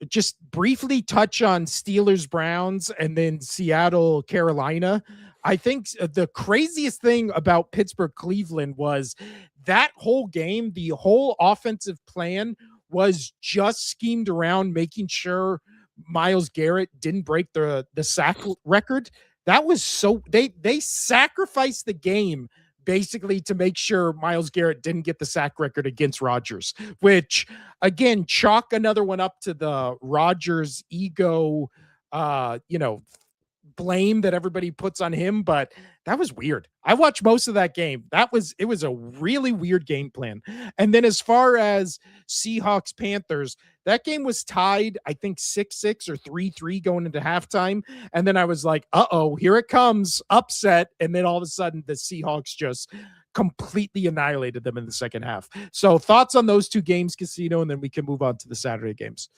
just briefly touch on Steelers Browns and then Seattle Carolina. I think the craziest thing about Pittsburgh Cleveland was that whole game, the whole offensive plan was just schemed around making sure Myles Garrett didn't break the sack record. That was so they sacrificed the game basically to make sure Myles Garrett didn't get the sack record against Rodgers, which again, chalk another one up to the Rodgers ego, blame that everybody puts on him, but that was weird. I watched most of that game. It was a really weird game plan. And then as far as Seahawks Panthers, that game was tied, I think 6-6 or 3-3 going into halftime. And then I was like, uh-oh, here it comes, upset. And then all of a sudden the Seahawks just completely annihilated them in the second half. So thoughts on those two games, Casino, and then we can move on to the Saturday games.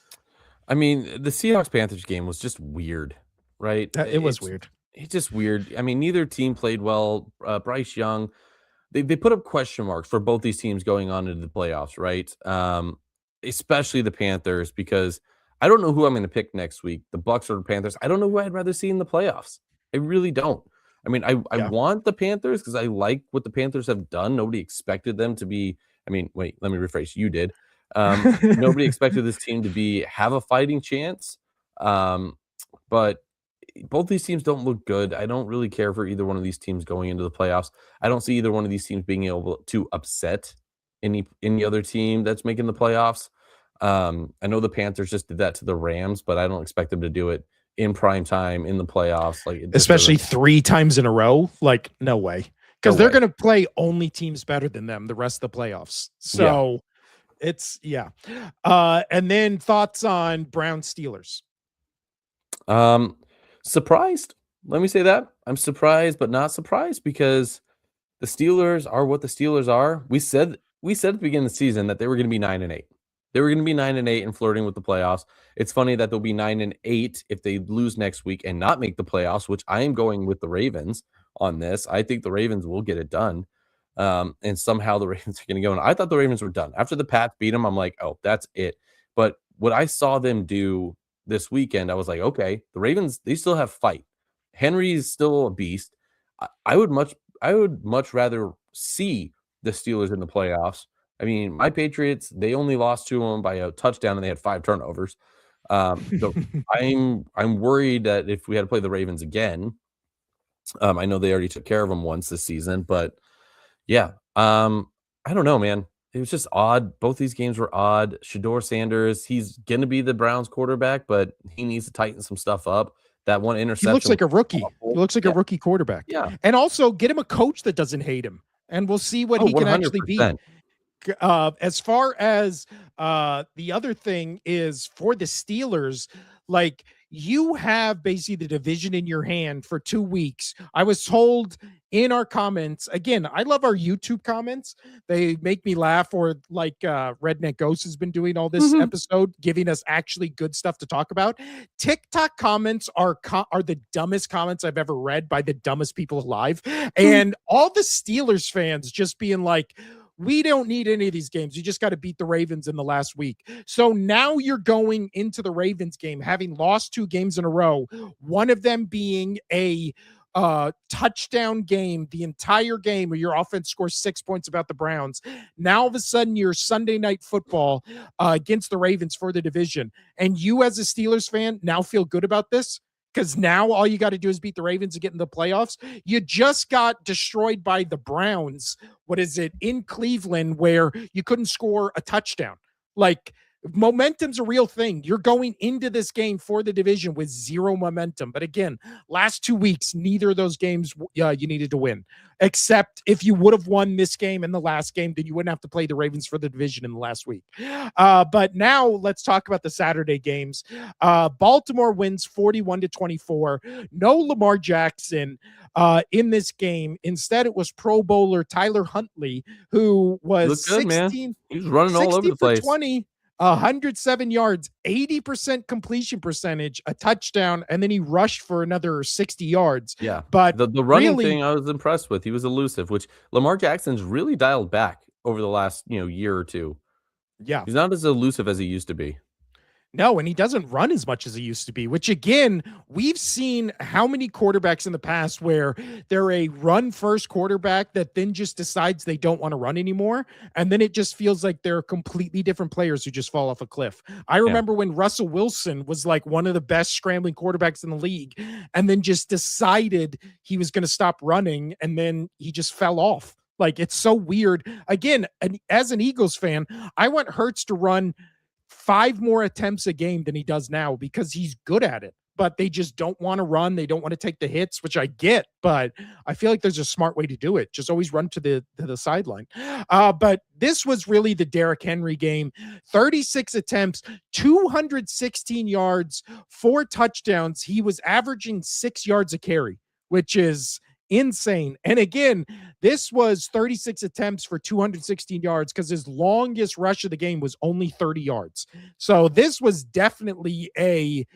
I mean, the Seahawks-Panthers game was just weird, right? It was weird. It's just weird. I mean, neither team played well. Bryce Young, they put up question marks for both these teams going on into the playoffs, right? Especially the Panthers, because I don't know who I'm going to pick next week, the Bucs or the Panthers. I don't know who I'd rather see in the playoffs. I really don't. I mean, I want the Panthers because I like what the Panthers have done. Nobody expected them to be. I mean, wait, let me rephrase. You did. Nobody expected this team to have a fighting chance. But both these teams don't look good. I don't really care for either one of these teams going into the playoffs. I don't see either one of these teams being able to upset any other team that's making the playoffs. I know the Panthers just did that to the Rams, but I don't expect them to do it in prime time in the playoffs, like especially 3 times in a row. Like, no way, because they're going to play only teams better than them the rest of the playoffs. So it's and then thoughts on Brown Steelers. Surprised. Let me say that I'm surprised, but not surprised, because the Steelers are what the Steelers are. We said at the beginning of the season that they were going to be 9-8. They were going to be 9-8 and flirting with the playoffs. It's funny that they'll be 9-8 if they lose next week and not make the playoffs, which I am going with the Ravens on this. I think the Ravens will get it done. And somehow the Ravens are going to go. And I thought the Ravens were done. After the Pats beat them, I'm like, oh, that's it. But what I saw them do this weekend, I was like, okay, the Ravens, they still have fight. Henry's still a beast. I would much rather see the Steelers in the playoffs. I mean, my Patriots, they only lost to them by a touchdown and they had 5 turnovers. I'm worried that if we had to play the Ravens again, I know they already took care of them once this season, but yeah, I don't know, man. It was just odd. Both these games were odd. Shedeur Sanders, he's going to be the Browns quarterback, but he needs to tighten some stuff up. That one interception. He looks like a rookie. He looks like a rookie quarterback. Yeah. And also get him a coach that doesn't hate him, and we'll see what he can actually be. As far as the other thing is for the Steelers, like, you have basically the division in your hand for 2 weeks. I was told in our comments, again, I love our YouTube comments. They make me laugh, or like Redneck Ghost has been doing all this episode, giving us actually good stuff to talk about. TikTok comments are the dumbest comments I've ever read by the dumbest people alive. And all the Steelers fans just being like, we don't need any of these games. You just got to beat the Ravens in the last week. So now you're going into the Ravens game, having lost 2 games in a row, one of them being a touchdown game, the entire game where your offense scores 6 points about the Browns. Now all of a sudden you're Sunday Night Football against the Ravens for the division. And you as a Steelers fan now feel good about this? Because now all you got to do is beat the Ravens to get in the playoffs. You just got destroyed by the Browns. What is it, in Cleveland, where you couldn't score a touchdown? Like, momentum's a real thing. You're going into this game for the division with 0 momentum. But again, last 2 weeks, neither of those games you needed to win. Except if you would have won this game and the last game, then you wouldn't have to play the Ravens for the division in the last week. But now let's talk about the Saturday games. Baltimore wins 41-24. No Lamar Jackson in this game. Instead, it was Pro Bowler Tyler Huntley, who was 16. Man. He was running all over the place. 20, 107 yards, 80% completion percentage, a touchdown, and then he rushed for another 60 yards. Yeah. But the running thing I was impressed with. He was elusive, which Lamar Jackson's really dialed back over the last, year or two. Yeah. He's not as elusive as he used to be. No, and he doesn't run as much as he used to be, which again, we've seen how many quarterbacks in the past where they're a run-first quarterback that then just decides they don't want to run anymore, and then it just feels like they're completely different players who just fall off a cliff. I remember when Russell Wilson was like one of the best scrambling quarterbacks in the league, and then just decided he was going to stop running, and then he just fell off. Like, it's so weird. Again, as an Eagles fan, I want Hurts to run 5 more attempts a game than he does now because he's good at it. but they just don't want to run. They don't want to take the hits, which I get, but I feel like there's a smart way to do it. Just always run to the sideline. But this was really the Derrick Henry game. 36 attempts, 216 yards, 4 touchdowns. He was averaging 6 yards a carry, which is insane. And again, this was 36 attempts for 216 yards because his longest rush of the game was only 30 yards. So this was definitely a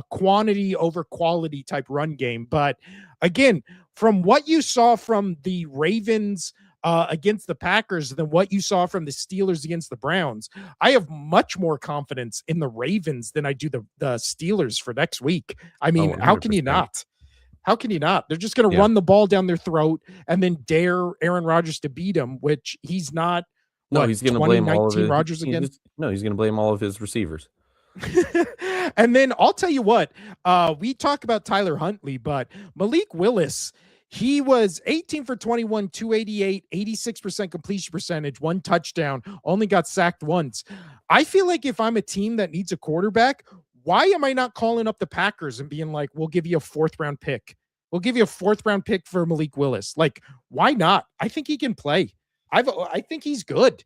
quantity over quality type run game. But again, from what you saw from the Ravens against the Packers than what you saw from the Steelers against the Browns, I have much more confidence in the Ravens than I do the Steelers for next week. I mean, how can you not? How can you not? They're just going to run the ball down their throat and then dare Aaron Rodgers to beat him, which he's not. No, he's going to blame all of his Rodgers again. He's going to blame all of his receivers. And then I'll tell you what, we talk about Tyler Huntley, but Malik Willis, he was 18 for 21, 288, 86% completion percentage, 1 touchdown, only got sacked once. I feel like if I'm a team that needs a quarterback, why am I not calling up the Packers and being like, we'll give you a 4th round pick. We'll give you a 4th round pick for Malik Willis. Like, why not? I think he can play. I think he's good.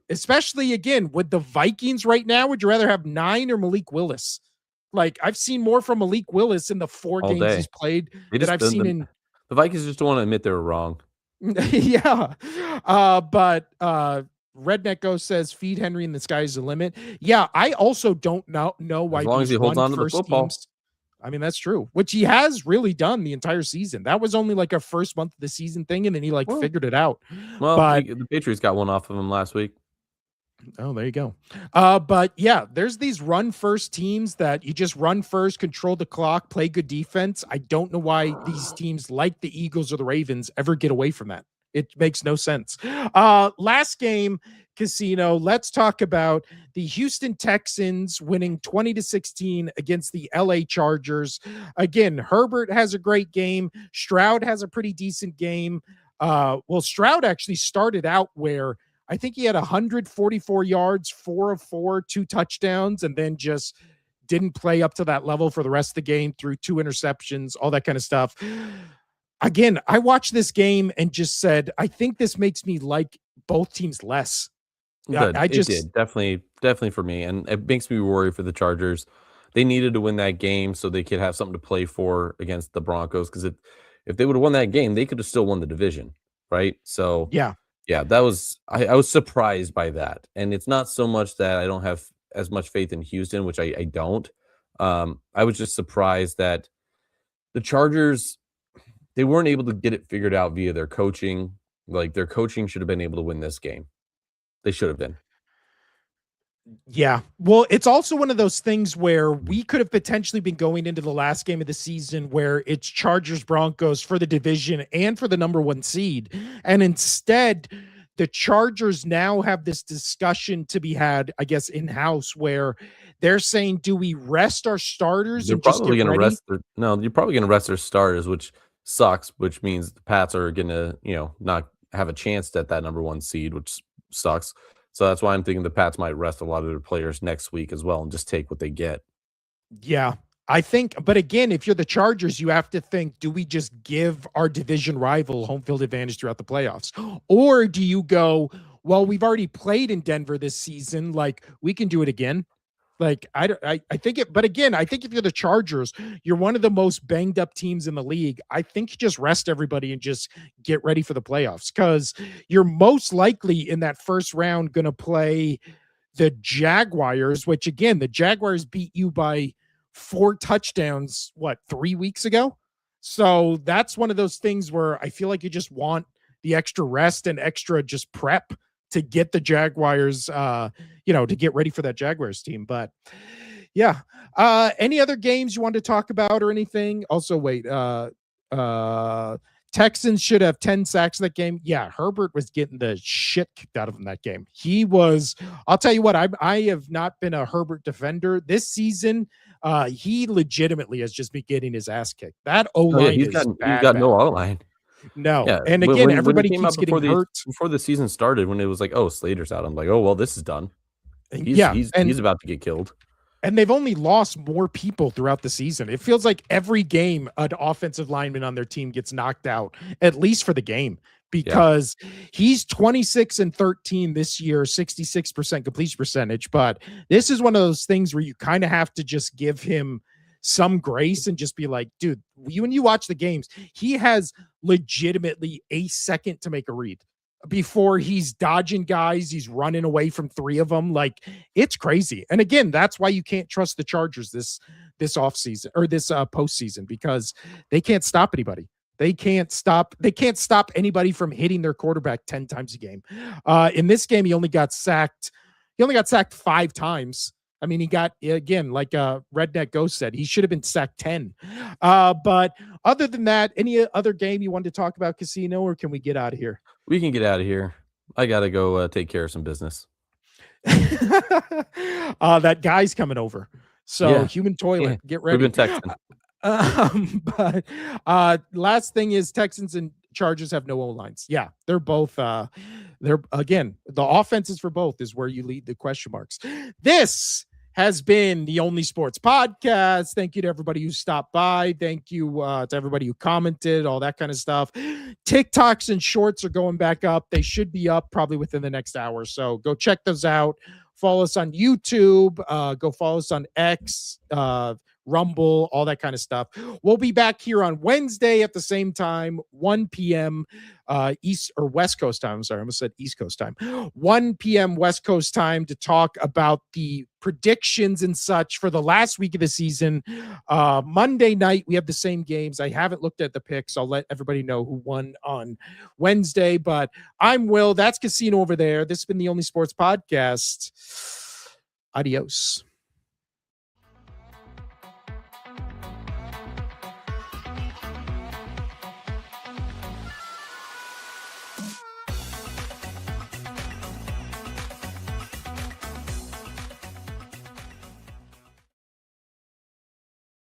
Especially, again, with the Vikings right now, would you rather have 9 or Malik Willis? Like, I've seen more from Malik Willis in the 4 games he's played that I've seen in. The Vikings just don't want to admit they were wrong. Yeah. But Redneck Ghost says, feed Henry and the sky's the limit. Yeah, I also don't know why. As long as he holds on to the football. Teams, I mean, that's true, which he has really done the entire season. That was only like a first month of the season thing, and then he figured it out. Well, but the Patriots got one off of him last week. Oh, there you go. But yeah, there's these run first teams that you just run first, control the clock, play good defense. I don't know why these teams like the Eagles or the Ravens ever get away from that. It makes no sense. Last game, Casino. Let's talk about the Houston Texans winning 20-16 against the LA Chargers. Again, Herbert has a great game. Stroud has a pretty decent game. Stroud actually started out where I think he had 144 yards, 4 of 4, 2 touchdowns, and then just didn't play up to that level for the rest of the game, threw 2 interceptions, all that kind of stuff. Again, I watched this game and just said, I think this makes me like both teams less. Good. It did. Definitely for me. And it makes me worry for the Chargers. They needed to win that game so they could have something to play for against the Broncos. Because if they would have won that game, they could have still won the division, right? So yeah, that was I was surprised by that. And it's not so much that I don't have as much faith in Houston, which I don't. I was just surprised that the Chargers, they weren't able to get it figured out via their coaching. Like, their coaching should have been able to win this game. They should have been. Yeah. Well, it's also one of those things where we could have potentially been going into the last game of the season where it's Chargers Broncos for the division and for the number 1 seed. And instead, the Chargers now have this discussion to be had, I guess, in-house, where they're saying, do we rest our starters? You're probably going to rest their starters, which sucks, which means the Pats are going to, not have a chance at that number 1 seed, which sucks. So that's why I'm thinking the Pats might rest a lot of their players next week as well and just take what they get. Yeah, I think. But again, if you're the Chargers, you have to think, do we just give our division rival home field advantage throughout the playoffs? Or do you go, well, we've already played in Denver this season, like we can do it again? Like, I think it, but again, I think if you're the Chargers, you're one of the most banged up teams in the league. I think you just rest everybody and just get ready for the playoffs, because you're most likely in that first round going to play the Jaguars, which again, the Jaguars beat you by 4 touchdowns, 3 weeks ago? So that's one of those things where I feel like you just want the extra rest and extra just prep to get the Jaguars, to get ready for that Jaguars team. But yeah, any other games you want to talk about or anything? Also, Texans should have 10 sacks in that game. Yeah, Herbert was getting the shit kicked out of him that game. I'll tell you what, I have not been a Herbert defender this season. He legitimately has just been getting his ass kicked. That O-line is bad. He's got no O-line. No. Yeah. And again, everybody keeps getting hurt. Before the season started, when it was like, oh, Slater's out, I'm like, oh, well, this is done. He's about to get killed. And they've only lost more people throughout the season. It feels like every game an offensive lineman on their team gets knocked out, at least for the game, because he's 26-13 this year, 66% completion percentage. But this is one of those things where you kind of have to just give him some grace and just be like, dude, when you watch the games, he has legitimately a second to make a read before he's dodging guys. He's running away from three of them. Like, it's crazy. And again, that's why you can't trust the Chargers this offseason or this postseason, because they can't stop anybody. They can't stop anybody from hitting their quarterback 10 times a game. In this game, he only got sacked 5 times. I mean, he got, again, like Redneck Ghost said, he should have been sacked 10. But other than that, any other game you wanted to talk about, Casino, or can we get out of here? We can get out of here. I got to go take care of some business. That guy's coming over. So human toilet, get ready. We've been texting. But last thing is Texans and Chargers have no O-lines. Yeah, they're both again, the offenses for both is where you lead the question marks. This has been the Only Sports Podcast. Thank you to everybody who stopped by. Thank you to everybody who commented, all that kind of stuff. TikToks and shorts are going back up. They should be up probably within the next hour. So go check those out. Follow us on YouTube. Go follow us on X, Rumble, all that kind of stuff. We'll be back here on Wednesday at the same time, 1 p.m. East or West Coast time. I'm sorry, I almost said East Coast time. 1 p.m. West Coast time to talk about the predictions and such for the last week of the season. Monday night, we have the same games. I haven't looked at the picks. I'll let everybody know who won on Wednesday, but I'm Will. That's Casino over there. This has been the Only Sports Podcast. Adios.